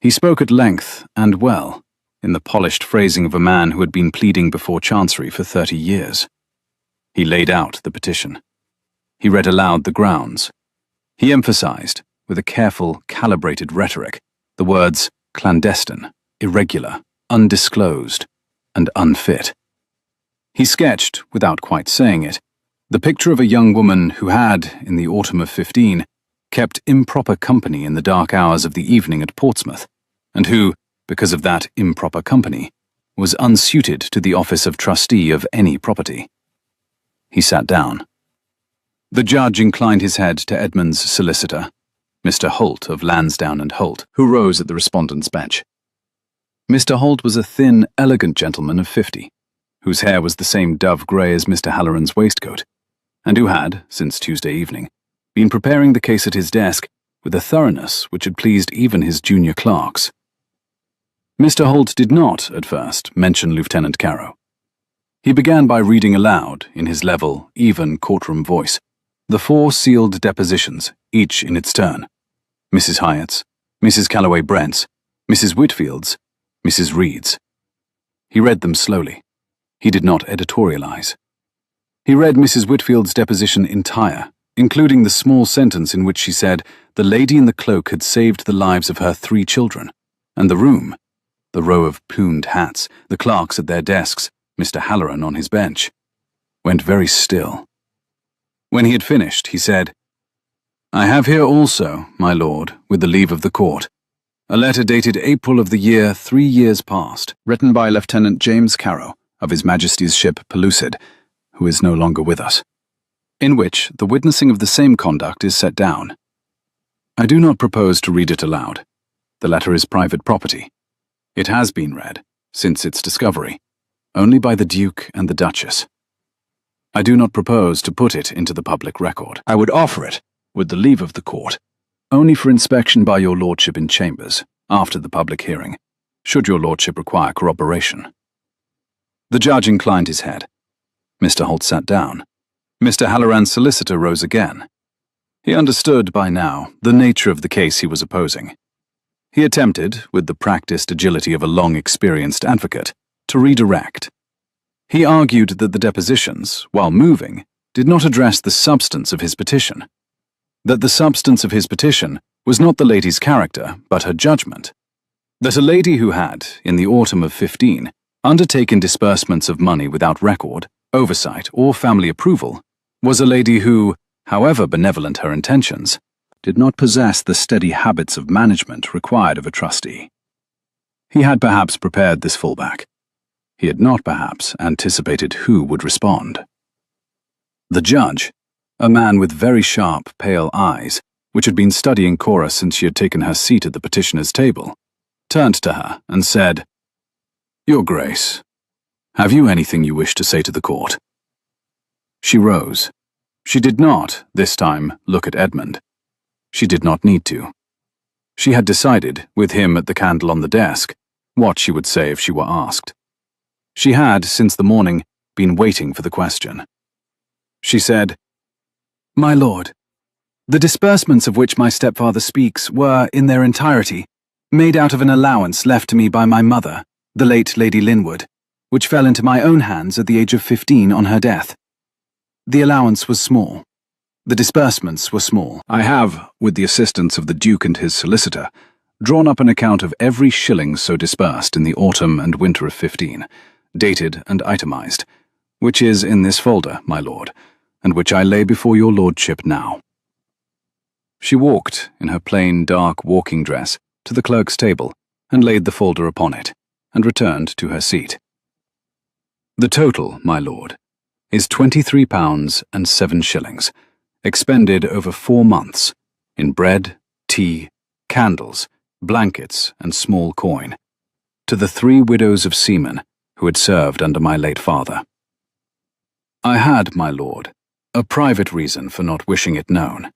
He spoke at length, and well, in the polished phrasing of a man who had been pleading before Chancery for 30 years. He laid out the petition. He read aloud the grounds. He emphasized, with a careful, calibrated rhetoric, the words clandestine, irregular, undisclosed, and unfit. He sketched, without quite saying it, the picture of a young woman who had, in the autumn of 15, kept improper company in the dark hours of the evening at Portsmouth, and who, because of that improper company, was unsuited to the office of trustee of any property. He sat down. The judge inclined his head to Edmund's solicitor, Mr. Holt of Lansdowne and Holt, who rose at the respondent's bench. Mr. Holt was a thin, elegant gentleman of 50, whose hair was the same dove grey as Mr. Halloran's waistcoat, and who had, since Tuesday evening, been preparing the case at his desk with a thoroughness which had pleased even his junior clerks. Mr. Holt did not, at first, mention Lieutenant Carrow. He began by reading aloud, in his level, even courtroom voice, the 4 sealed depositions, each in its turn: Mrs. Hyatt's, Mrs. Calloway Brent's, Mrs. Whitfield's, Mrs. Reed's. He read them slowly. He did not editorialize. He read Mrs. Whitfield's deposition entire, including the small sentence in which she said the lady in the cloak had saved the lives of her 3 children, and the room, the row of plumed hats, the clerks at their desks, Mr. Halloran on his bench, went very still. When he had finished, he said, "I have here also, my lord, with the leave of the court, a letter dated April of the year 3 years past, written by Lieutenant James Carrow, of His Majesty's ship Pellucid, who is no longer with us, in which the witnessing of the same conduct is set down. I do not propose to read it aloud. The letter is private property. It has been read, since its discovery, only by the Duke and the Duchess. I do not propose to put it into the public record. I would offer it, with the leave of the court, only for inspection by your lordship in chambers, after the public hearing, should your lordship require corroboration." The judge inclined his head. Mr. Holt sat down. Mr. Halloran's solicitor rose again. He understood, by now, the nature of the case he was opposing. He attempted, with the practiced agility of a long-experienced advocate, to redirect. He argued that the depositions, while moving, did not address the substance of his petition. That the substance of his petition was not the lady's character, but her judgment. That a lady who had, in the autumn of 15, undertaken disbursements of money without record, oversight, or family approval, was a lady who, however benevolent her intentions, did not possess the steady habits of management required of a trustee. He had perhaps prepared this fallback. He had not perhaps anticipated who would respond. The judge, a man with very sharp, pale eyes, which had been studying Cora since she had taken her seat at the petitioner's table, turned to her and said, Your Grace, have you anything you wish to say to the court? She rose. She did not, this time, look at Edmund. She did not need to. She had decided, with him at the candle on the desk, what she would say if she were asked. She had, since the morning, been waiting for the question. She said, "My lord, the disbursements of which my stepfather speaks were, in their entirety, made out of an allowance left to me by my mother, the late Lady Linwood, which fell into my own hands at the age of 15 on her death. The allowance was small. The disbursements were small. I have, with the assistance of the Duke and his solicitor, drawn up an account of every shilling so disbursed in the autumn and winter of 15, dated and itemized, which is in this folder, my lord, and which I lay before your lordship now." She walked, in her plain, dark walking dress, to the clerk's table, and laid the folder upon it, and returned to her seat. "The total, my lord, is £23.07, expended over 4 months, in bread, tea, candles, blankets, and small coin, to the 3 widows of seamen who had served under my late father. I had, my lord, a private reason for not wishing it known,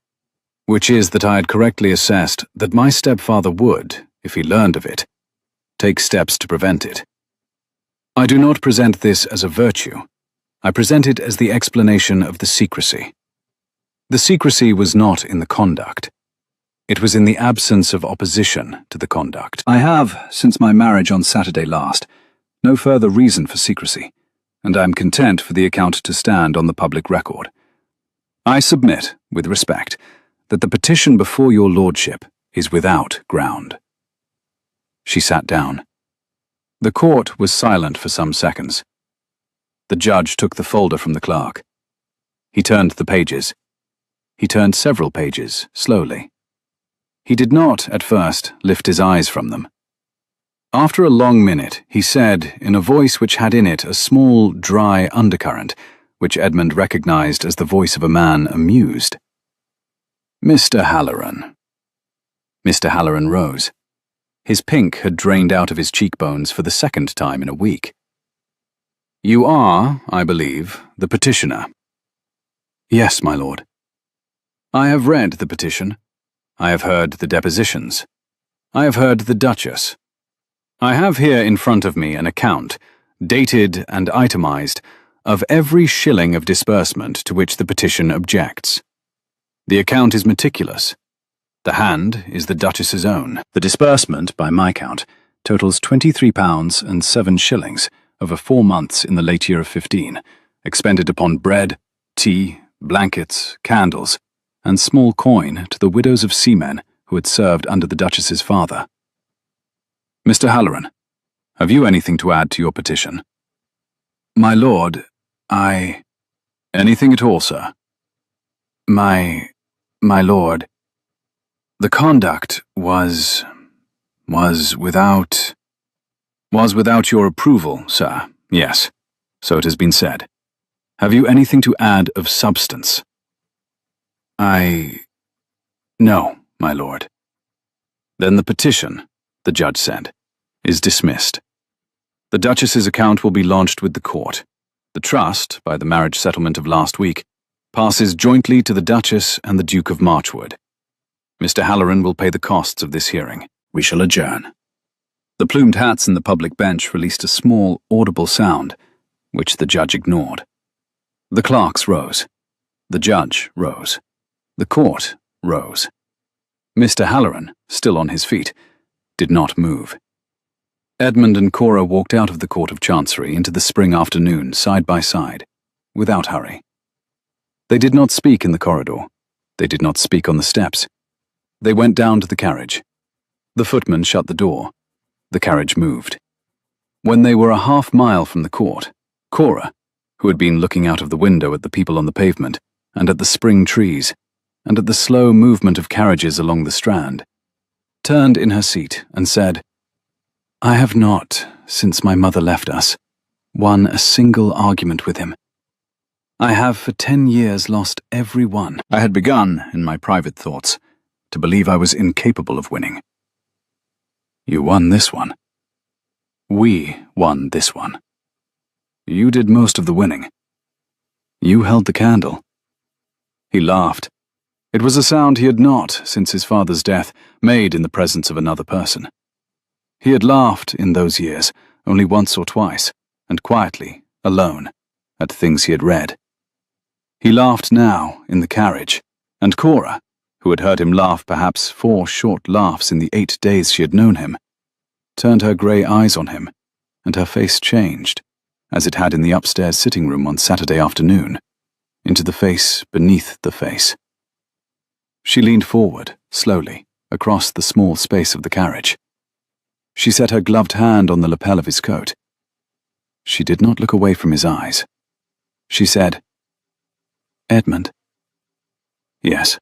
which is that I had correctly assessed that my stepfather would, if he learned of it, take steps to prevent it. I do not present this as a virtue. I present it as the explanation of the secrecy. The secrecy was not in the conduct. It was in the absence of opposition to the conduct. I have, since my marriage on Saturday last, no further reason for secrecy, and I am content for the account to stand on the public record. I submit, with respect, that the petition before your lordship is without ground." She sat down. The court was silent for some seconds. The judge took the folder from the clerk. He turned the pages. He turned several pages, slowly. He did not, at first, lift his eyes from them. After a long minute, he said, in a voice which had in it a small, dry undercurrent, which Edmund recognized as the voice of a man amused, "Mr. Halloran." Mr. Halloran rose. His pink had drained out of his cheekbones for the second time in a week. "You are, I believe, the petitioner." "Yes, my lord." "I have read the petition. I have heard the depositions. I have heard the Duchess. I have here in front of me an account, dated and itemized, of every shilling of disbursement to which the petition objects. The account is meticulous. The hand is the Duchess's own. The disbursement, by my count, totals £23.07 over 4 months in the late year of 15, expended upon bread, tea, blankets, candles, and small coin to the widows of seamen who had served under the Duchess's father. Mr. Halloran, have you anything to add to your petition?" "My lord, Anything at all, sir?" My lord, the conduct was without your approval, sir. Yes, so it has been said. Have you anything to add of substance?" No, my lord." "Then the petition," the judge said, "is dismissed. The Duchess's account will be lodged with the court. The trust, by the marriage settlement of last week, passes jointly to the Duchess and the Duke of Marchwood. Mr. Halloran will pay the costs of this hearing. We shall adjourn." The plumed hats in the public bench released a small, audible sound, which the judge ignored. The clerks rose. The judge rose. The court rose. Mr. Halloran, still on his feet, did not move. Edmund and Cora walked out of the Court of Chancery into the spring afternoon, side by side, without hurry. They did not speak in the corridor. They did not speak on the steps. They went down to the carriage. The footman shut the door. The carriage moved. When they were a half-mile from the court, Cora, who had been looking out of the window at the people on the pavement, and at the spring trees, and at the slow movement of carriages along the Strand, turned in her seat and said, "I have not, since my mother left us, won a single argument with him. I have for 10 years lost every one. I had begun, in my private thoughts, to believe I was incapable of winning. You won this one." We won this one. You did most of the winning. You held the candle." He laughed. It was a sound he had not, since his father's death, made in the presence of another person. He had laughed, in those years, only once or twice, and quietly, alone, at things he had read. He laughed now, in the carriage, and Cora, who had heard him laugh perhaps 4 short laughs in the 8 days she had known him, turned her grey eyes on him, and her face changed, as it had in the upstairs sitting room on Saturday afternoon, into the face beneath the face. She leaned forward, slowly, across the small space of the carriage. She set her gloved hand on the lapel of his coat. She did not look away from his eyes. She said, "Edmund." "Yes."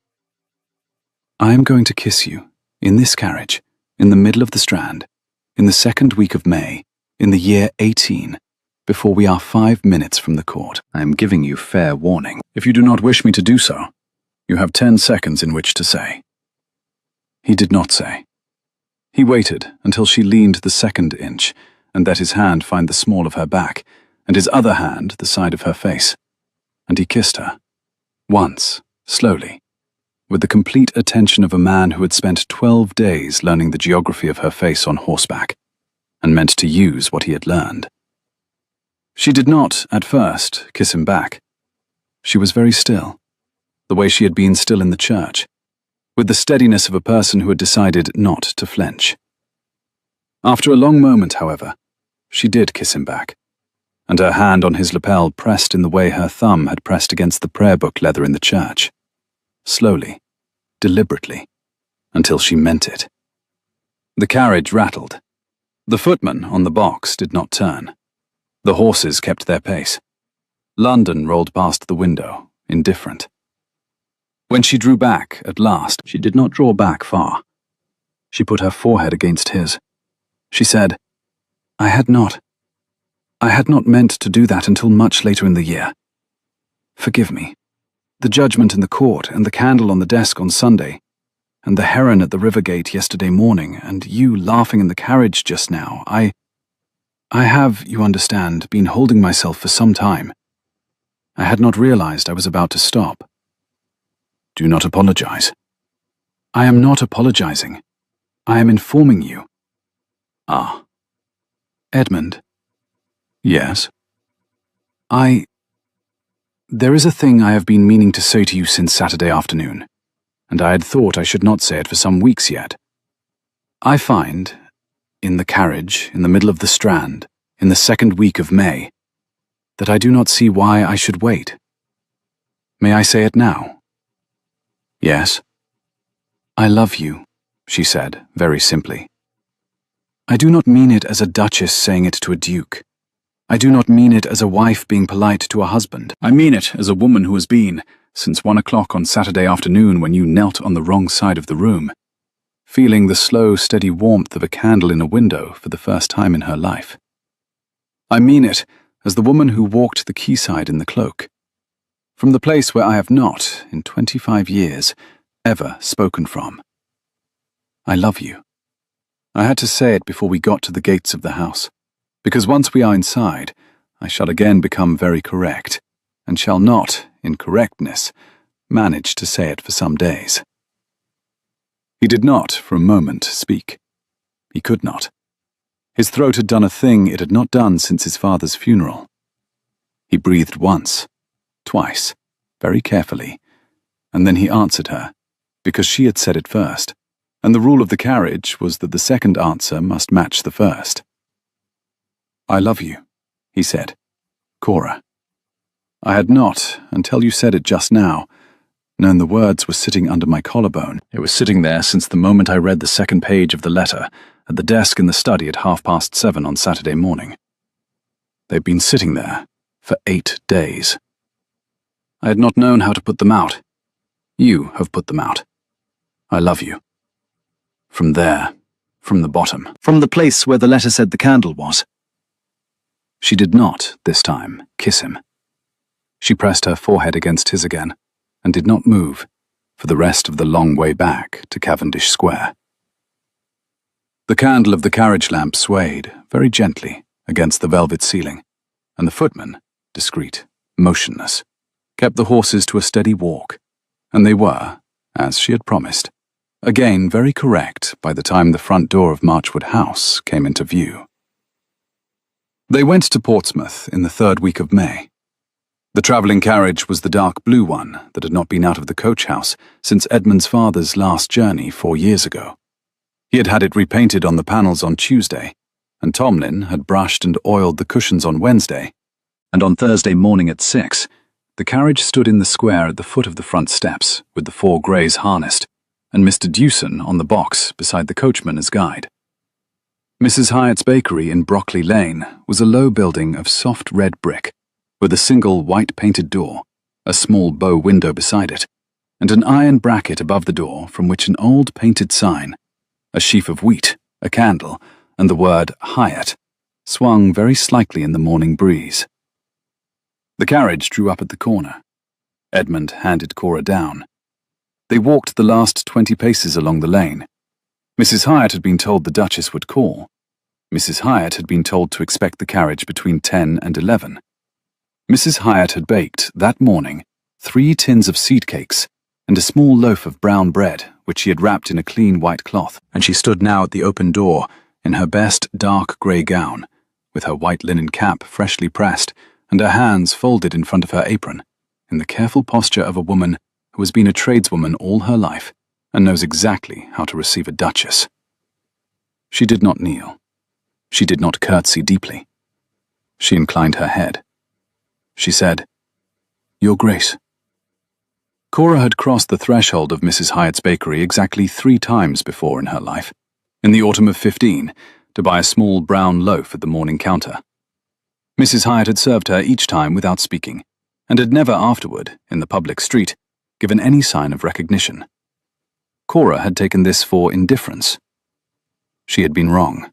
"I am going to kiss you, in this carriage, in the middle of the Strand, in the 2nd week of May, in the year 18, before we are 5 minutes from the court. I am giving you fair warning. If you do not wish me to do so, you have 10 seconds in which to say." He did not say. He waited until she leaned the 2nd inch, and let his hand find the small of her back, and his other hand the side of her face. And he kissed her. Once, slowly, with the complete attention of a man who had spent 12 days learning the geography of her face on horseback, and meant to use what he had learned. She did not, at first, kiss him back. She was very still, the way she had been still in the church, with the steadiness of a person who had decided not to flinch. After a long moment, however, she did kiss him back, and her hand on his lapel pressed in the way her thumb had pressed against the prayer book leather in the church, slowly, deliberately, until she meant it. The carriage rattled. The footman on the box did not turn. The horses kept their pace. London rolled past the window, indifferent. When she drew back, at last, she did not draw back far. She put her forehead against his. She said, I had not meant to do that until much later in the year. Forgive me. The judgment in the court, and the candle on the desk on Sunday, and the heron at the river gate yesterday morning, and you laughing in the carriage just now, I have, you understand, been holding myself for some time. I had not realized I was about to stop. Do not apologize. I am not apologizing. I am informing you. Ah. Edmund. Yes? There is a thing I have been meaning to say to you since Saturday afternoon, and I had thought I should not say it for some weeks yet. I find, in the carriage, in the middle of the Strand, in the 2nd week of May, that I do not see why I should wait. May I say it now? Yes. I love you, she said, very simply. I do not mean it as a duchess saying it to a duke. I do not mean it as a wife being polite to a husband. I mean it as a woman who has been, since 1 o'clock on Saturday afternoon when you knelt on the wrong side of the room, feeling the slow, steady warmth of a candle in a window for the first time in her life. I mean it as the woman who walked the quayside in the cloak, from the place where I have not, in 25 years, ever spoken from. I love you. I had to say it before we got to the gates of the house, because once we are inside, I shall again become very correct, and shall not, in correctness, manage to say it for some days. He did not, for a moment, speak. He could not. His throat had done a thing it had not done since his father's funeral. He breathed once, twice, very carefully, and then he answered her, because she had said it first, and the rule of the carriage was that the second answer must match the first. I love you, he said. Cora. I had not, until you said it just now, known the words were sitting under my collarbone. It was sitting there since the moment I read the 2nd page of the letter, at the desk in the study at 7:30 on Saturday morning. They'd been sitting there for 8 days. I had not known how to put them out. You have put them out. I love you. From there, from the bottom, from the place where the letter said the candle was. She did not, this time, kiss him. She pressed her forehead against his again, and did not move, for the rest of the long way back to Cavendish Square. The candle of the carriage lamp swayed, very gently, against the velvet ceiling, and the footman, discreet, motionless, kept the horses to a steady walk, and they were, as she had promised, again very correct by the time the front door of Marchwood House came into view. They went to Portsmouth in the 3rd week of May. The travelling carriage was the dark blue one that had not been out of the coach-house since Edmund's father's last journey 4 years ago. He had had it repainted on the panels on Tuesday, and Tomlin had brushed and oiled the cushions on Wednesday, and on Thursday morning at 6, the carriage stood in the square at the foot of the front steps with the 4 greys harnessed, and Mr. Dewson on the box beside the coachman as guide. Mrs. Hyatt's bakery in Brockley Lane was a low building of soft red brick, with a single white-painted door, a small bow window beside it, and an iron bracket above the door from which an old painted sign, a sheaf of wheat, a candle, and the word Hyatt, swung very slightly in the morning breeze. The carriage drew up at the corner. Edmund handed Cora down. They walked the last 20 paces along the lane. Mrs. Hyatt had been told the Duchess would call. Mrs. Hyatt had been told to expect the carriage between 10 and 11. Mrs. Hyatt had baked, that morning, 3 tins of seed cakes and a small loaf of brown bread, which she had wrapped in a clean white cloth, and she stood now at the open door in her best dark grey gown, with her white linen cap freshly pressed and her hands folded in front of her apron, in the careful posture of a woman who has been a tradeswoman all her life and knows exactly how to receive a duchess. She did not kneel. She did not curtsy deeply. She inclined her head. She said, "Your Grace." Cora had crossed the threshold of Mrs. Hyatt's bakery exactly 3 times before in her life, in the autumn of 15, to buy a small brown loaf at the morning counter. Mrs. Hyatt had served her each time without speaking, and had never afterward, in the public street, given any sign of recognition. Cora had taken this for indifference. She had been wrong.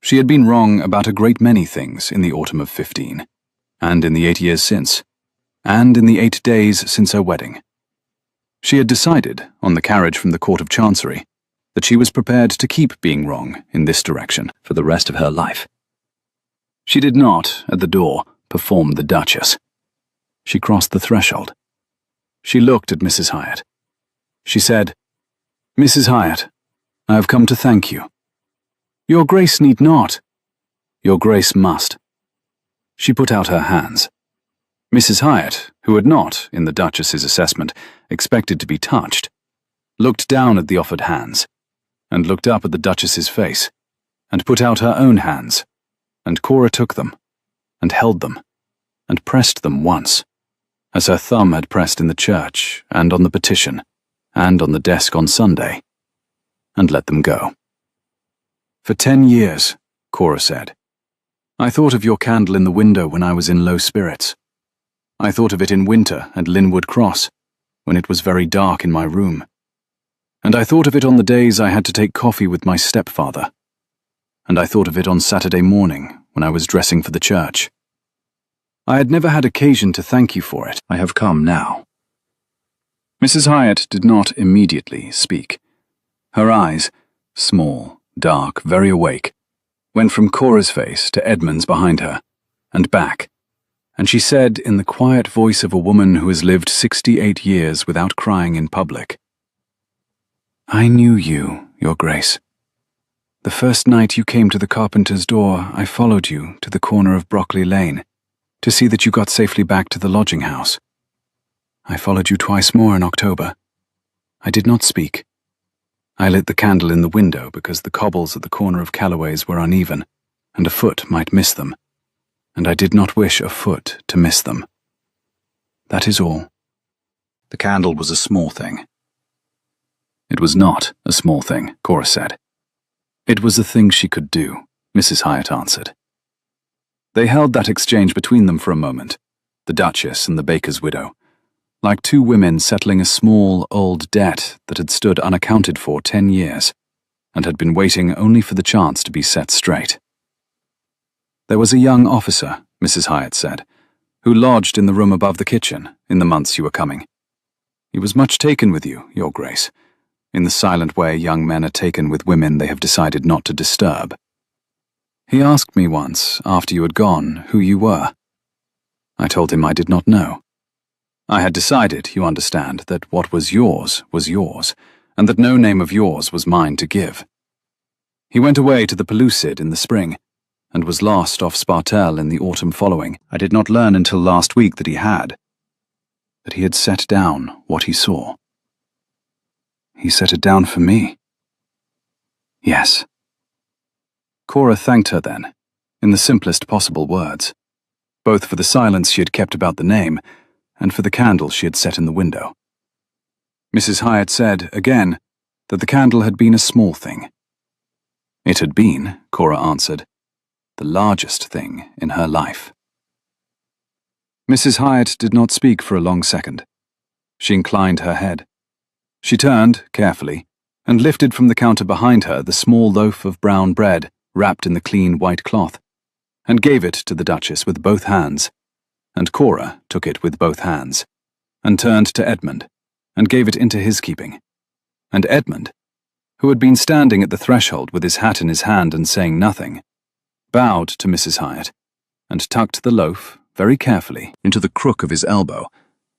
She had been wrong about a great many things in the autumn of 15, and in the 8 years since, and in the 8 days since her wedding. She had decided, on the carriage from the Court of Chancery, that she was prepared to keep being wrong in this direction for the rest of her life. She did not, at the door, perform the Duchess. She crossed the threshold. She looked at Mrs. Hyatt. She said, "Mrs. Hyatt, I have come to thank you." "Your Grace need not." "Your Grace must." She put out her hands. Mrs. Hyatt, who had not, in the Duchess's assessment, expected to be touched, looked down at the offered hands, and looked up at the Duchess's face, and put out her own hands, and Cora took them, and held them, and pressed them once, as her thumb had pressed in the church, and on the petition, and on the desk on Sunday, and let them go. "For 10 years, Cora said, I thought of your candle in the window when I was in low spirits. I thought of it in winter at Linwood Cross, when it was very dark in my room. And I thought of it on the days I had to take coffee with my stepfather. And I thought of it on Saturday morning when I was dressing for the church. I had never had occasion to thank you for it. I have come now." Mrs. Hyatt did not immediately speak. Her eyes, small, dark, very awake, went from Cora's face to Edmund's behind her, and back, and she said in the quiet voice of a woman who has lived 68 years without crying in public, "I knew you, Your Grace. The first night you came to the carpenter's door, I followed you to the corner of Brockley Lane, to see that you got safely back to the lodging-house. I followed you twice more in October. I did not speak. I lit the candle in the window because the cobbles at the corner of Callaway's were uneven, and a foot might miss them, and I did not wish a foot to miss them. That is all." The candle was a small thing. It was not a small thing, Cora said. It was a thing she could do, Mrs. Hyatt answered. They held that exchange between them for a moment, the Duchess and the baker's widow, like 2 women settling a small, old debt that had stood unaccounted for 10 years, and had been waiting only for the chance to be set straight. "There was a young officer," Mrs. Hyatt said, "who lodged in the room above the kitchen in the months you were coming. He was much taken with you, Your Grace. in the silent way young men are taken with women they have decided not to disturb. He asked me once, after you had gone, who you were. I told him I did not know. I had decided, you understand, that what was yours, and that no name of yours was mine to give. He went away to the Pellucid in the spring, and was lost off Spartel in the autumn following. I did not learn until last week that he had set down what he saw. He set it down for me. Yes. Cora thanked her then, in the simplest possible words, both for the silence she had kept about the name and for the candle she had set in the window. Mrs. Hyatt said, again, that the candle had been a small thing. It had been, Cora answered, the largest thing in her life. Mrs. Hyatt did not speak for a long second. She inclined her head. She turned, carefully, and lifted from the counter behind her the small loaf of brown bread wrapped in the clean white cloth, and gave it to the Duchess with both hands, and Cora took it with both hands, and turned to Edmund, and gave it into his keeping. And Edmund, who had been standing at the threshold with his hat in his hand and saying nothing, bowed to Mrs. Hyatt, and tucked the loaf, very carefully, into the crook of his elbow,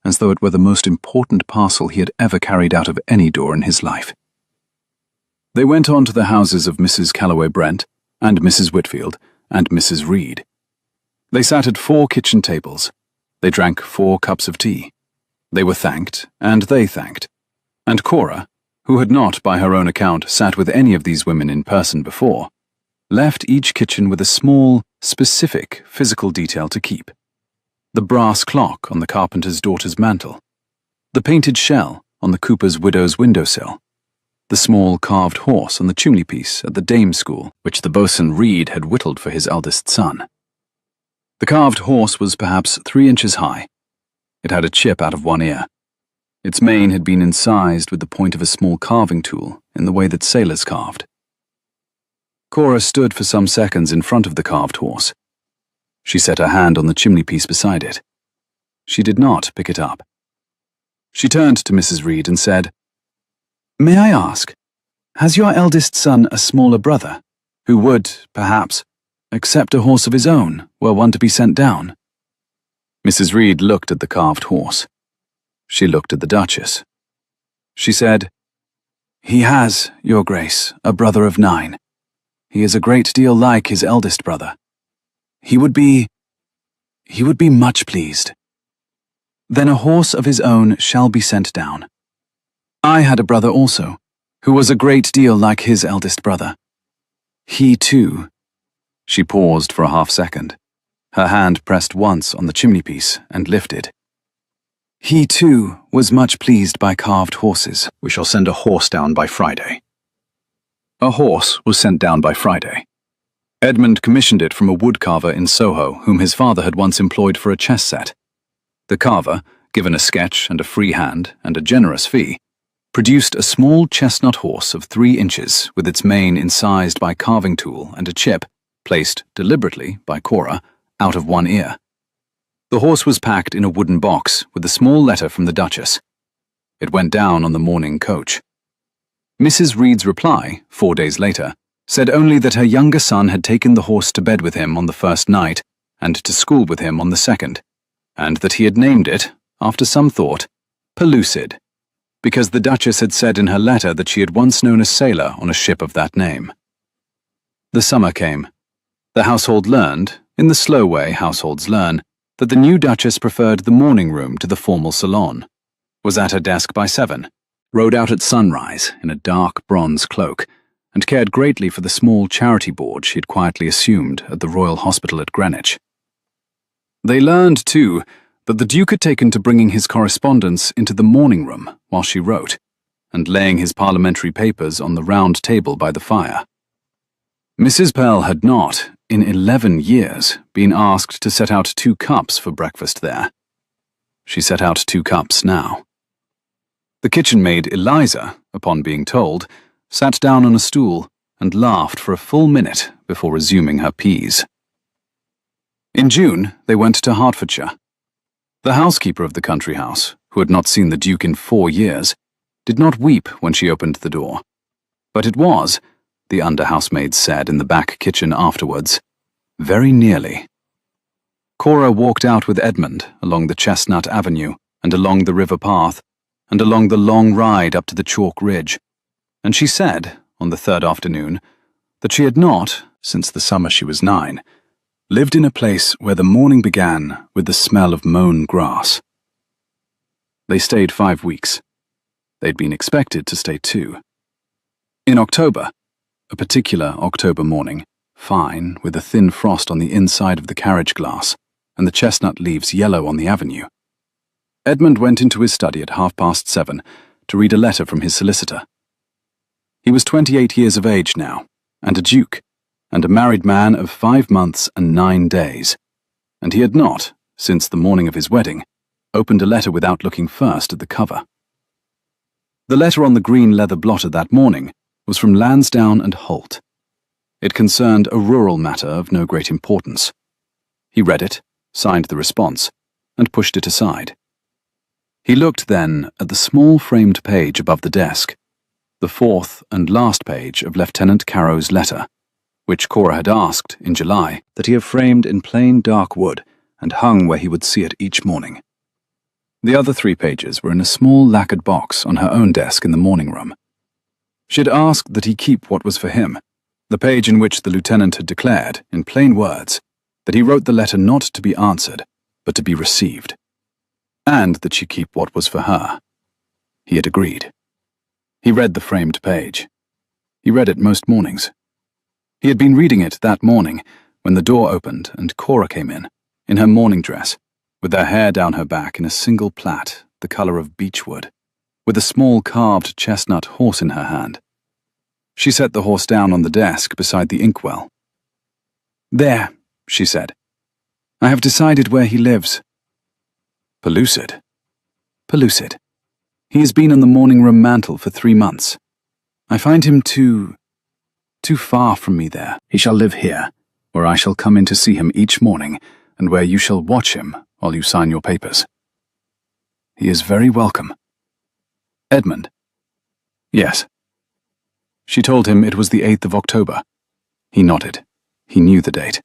as though it were the most important parcel he had ever carried out of any door in his life. They went on to the houses of Mrs. Calloway Brent, and Mrs. Whitfield, and Mrs. Reed. They sat at 4 kitchen tables. They drank 4 cups of tea. They were thanked, and they thanked. And Cora, who had not, by her own account, sat with any of these women in person before, left each kitchen with a small, specific physical detail to keep. The brass clock on the carpenter's daughter's mantel, the painted shell on the cooper's widow's windowsill, the small carved horse on the chimney-piece at the dame school, which the boatswain Reed had whittled for his eldest son. The carved horse was perhaps 3 inches high. It had a chip out of one ear. Its mane had been incised with the point of a small carving tool in the way that sailors carved. Cora stood for some seconds in front of the carved horse. She set her hand on the chimney-piece beside it. She did not pick it up. She turned to Mrs. Reed and said, "May I ask, has your eldest son a smaller brother, who would, perhaps, accept a horse of his own, were one to be sent down?" Mrs. Reed looked at the carved horse. She looked at the Duchess. She said, "He has, Your Grace, a brother of 9. He is a great deal like his eldest brother. He would be much pleased. Then a horse of his own shall be sent down. I had a brother also, who was a great deal like his eldest brother. He too—" She paused for a half-second. Her hand pressed once on the chimney-piece and lifted. "He too was much pleased by carved horses. We shall send a horse down by Friday." A horse was sent down by Friday. Edmund commissioned it from a woodcarver in Soho whom his father had once employed for a chess set. The carver, given a sketch and a free hand and a generous fee, produced a small chestnut horse of 3 inches with its mane incised by carving tool and a chip, placed deliberately by Cora, out of one ear. The horse was packed in a wooden box with a small letter from the Duchess. It went down on the morning coach. Mrs. Reed's reply, 4 days later, said only that her younger son had taken the horse to bed with him on the first night and to school with him on the second, and that he had named it, after some thought, Pellucid, because the Duchess had said in her letter that she had once known a sailor on a ship of that name. The summer came. The household learned, in the slow way households learn, that the new Duchess preferred the morning room to the formal salon, was at her desk by 7, rode out at sunrise in a dark bronze cloak, and cared greatly for the small charity board she had quietly assumed at the Royal Hospital at Greenwich. They learned, too, that the Duke had taken to bringing his correspondence into the morning room while she wrote, and laying his parliamentary papers on the round table by the fire. Mrs. Pell had not, in 11 years, been asked to set out 2 cups for breakfast there. She set out 2 cups now. The kitchen maid Eliza, upon being told, sat down on a stool and laughed for a full minute before resuming her peas. In June, they went to Hertfordshire. The housekeeper of the country house, who had not seen the Duke in 4 years, did not weep when she opened the door. But it was, the under-housemaid said in the back kitchen afterwards, very nearly. Cora walked out with Edmund along the Chestnut Avenue and along the river path and along the long ride up to the chalk ridge, and she said, on the third afternoon, that she had not, since the summer she was 9, lived in a place where the morning began with the smell of mown grass. They stayed 5 weeks. They'd been expected to stay 2. In October, a particular October morning, fine, with a thin frost on the inside of the carriage glass and the chestnut leaves yellow on the avenue, Edmund went into his study at 7:30 to read a letter from his solicitor. He was 28 years of age now, and a duke, and a married man of 5 months and 9 days, and he had not, since the morning of his wedding, opened a letter without looking first at the cover. The letter on the green leather blotter that morning was from Lansdowne and Holt. It concerned a rural matter of no great importance. He read it, signed the response, and pushed it aside. He looked then at the small framed page above the desk, the 4th and last page of Lieutenant Carrow's letter, which Cora had asked, in July, that he have framed in plain dark wood and hung where he would see it each morning. The other 3 pages were in a small lacquered box on her own desk in the morning room. She had asked that he keep what was for him, the page in which the lieutenant had declared, in plain words, that he wrote the letter not to be answered, but to be received, and that she keep what was for her. He had agreed. He read the framed page. He read it most mornings. He had been reading it that morning when the door opened and Cora came in her morning dress, with her hair down her back in a single plait, the colour of beechwood, with a small carved chestnut horse in her hand. She set the horse down on the desk beside the inkwell. "There," she said. "I have decided where he lives." "Pellucid?" "Pellucid. He has been on the morning room mantel for 3 months. I find him too far from me there. He shall live here, where I shall come in to see him each morning, and where you shall watch him while you sign your papers. He is very welcome." "Edmund?" "Yes." She told him it was the 8th of October. He nodded. He knew the date.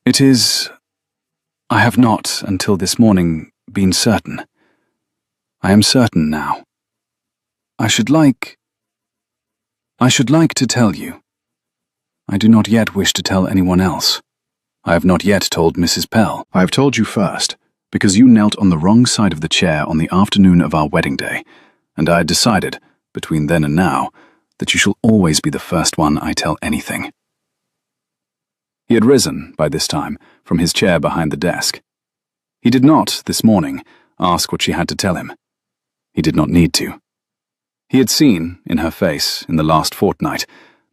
"It is... I have not, until this morning, been certain. I am certain now. I should like to tell you. I do not yet wish to tell anyone else. I have not yet told Mrs. Pell. I have told you first, because you knelt on the wrong side of the chair on the afternoon of our wedding day, and I had decided, between then and now, that you shall always be the first one I tell anything." He had risen, by this time, from his chair behind the desk. He did not, this morning, ask what she had to tell him. He did not need to. He had seen, in her face, in the last fortnight,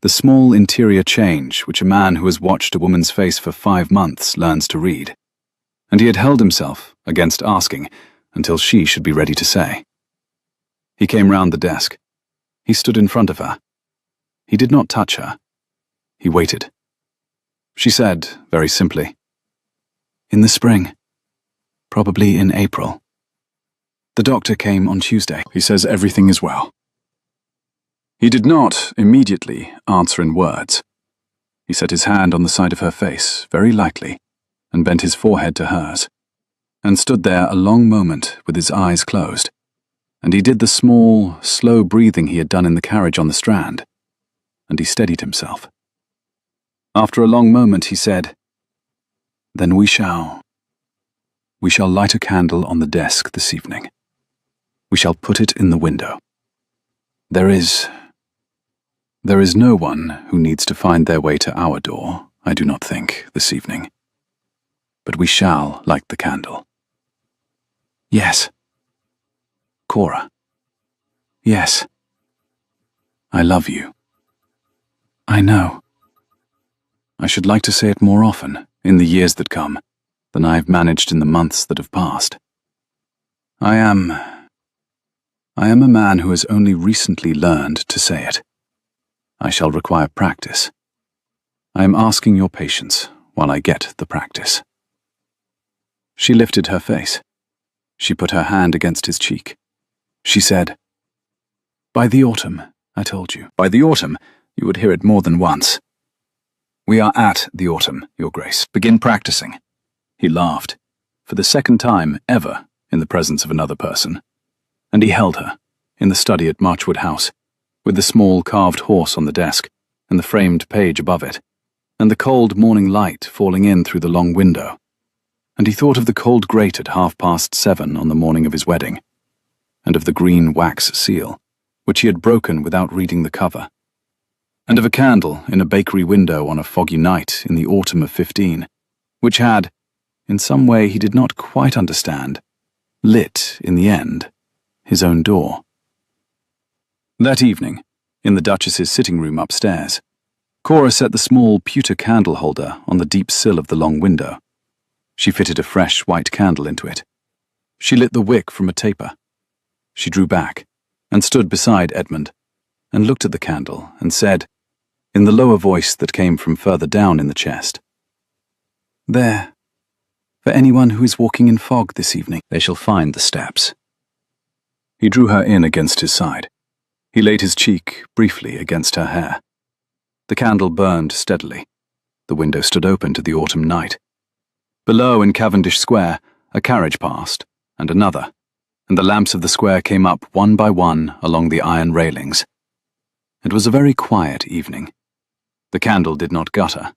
the small interior change which a man who has watched a woman's face for 5 months learns to read, and he had held himself against asking until she should be ready to say. He came round the desk. He stood in front of her. He did not touch her. He waited. She said, very simply, "In the spring. Probably in April. The doctor came on Tuesday. He says everything is well." He did not, immediately, answer in words. He set his hand on the side of her face, very lightly, and bent his forehead to hers, and stood there a long moment with his eyes closed, and he did the small, slow breathing he had done in the carriage on the Strand, and he steadied himself. After a long moment he said, "Then we shall light a candle on the desk this evening. We shall put it in the window. There is no one who needs to find their way to our door, I do not think, this evening. But we shall light the candle." "Yes." "Cora." "Yes." "I love you." "I know. I should like to say it more often, in the years that come, than I have managed in the months that have passed. I am a man who has only recently learned to say it. I shall require practice. I am asking your patience while I get the practice." She lifted her face. She put her hand against his cheek. She said, By the autumn, I told you. By the autumn, you would hear it more than once. We are at the autumn, Your Grace. Begin practicing. He laughed, for the second time ever in the presence of another person, and he held her, in the study at Marchwood House, with the small carved horse on the desk, and the framed page above it, and the cold morning light falling in through the long window. And he thought of the cold grate at 7:30 on the morning of his wedding, and of the green wax seal, which he had broken without reading the cover, and of a candle in a bakery window on a foggy night in the autumn of 15, which had, in some way he did not quite understand, lit, in the end, his own door. That evening, in the Duchess's sitting room upstairs, Cora set the small pewter candle holder on the deep sill of the long window. She fitted a fresh white candle into it. She lit the wick from a taper. She drew back, and stood beside Edmund, and looked at the candle, and said, in the lower voice that came from further down in the chest, "There, for anyone who is walking in fog this evening, they shall find the steps." He drew her in against his side. He laid his cheek briefly against her hair. The candle burned steadily. The window stood open to the autumn night. Below in Cavendish Square, a carriage passed, and another, and the lamps of the square came up one by one along the iron railings. It was a very quiet evening. The candle did not gutter.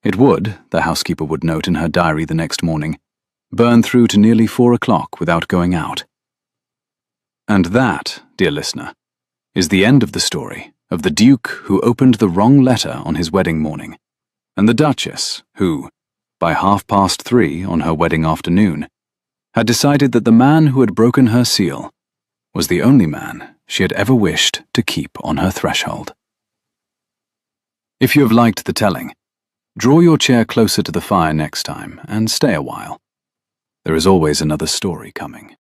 It would, the housekeeper would note in her diary the next morning, burn through to nearly 4 o'clock without going out. And that, dear listener, is the end of the story of the Duke who opened the wrong letter on his wedding morning, and the Duchess who, by 3:30 on her wedding afternoon, had decided that the man who had broken her seal was the only man she had ever wished to keep on her threshold. If you have liked the telling, draw your chair closer to the fire next time and stay a while. There is always another story coming.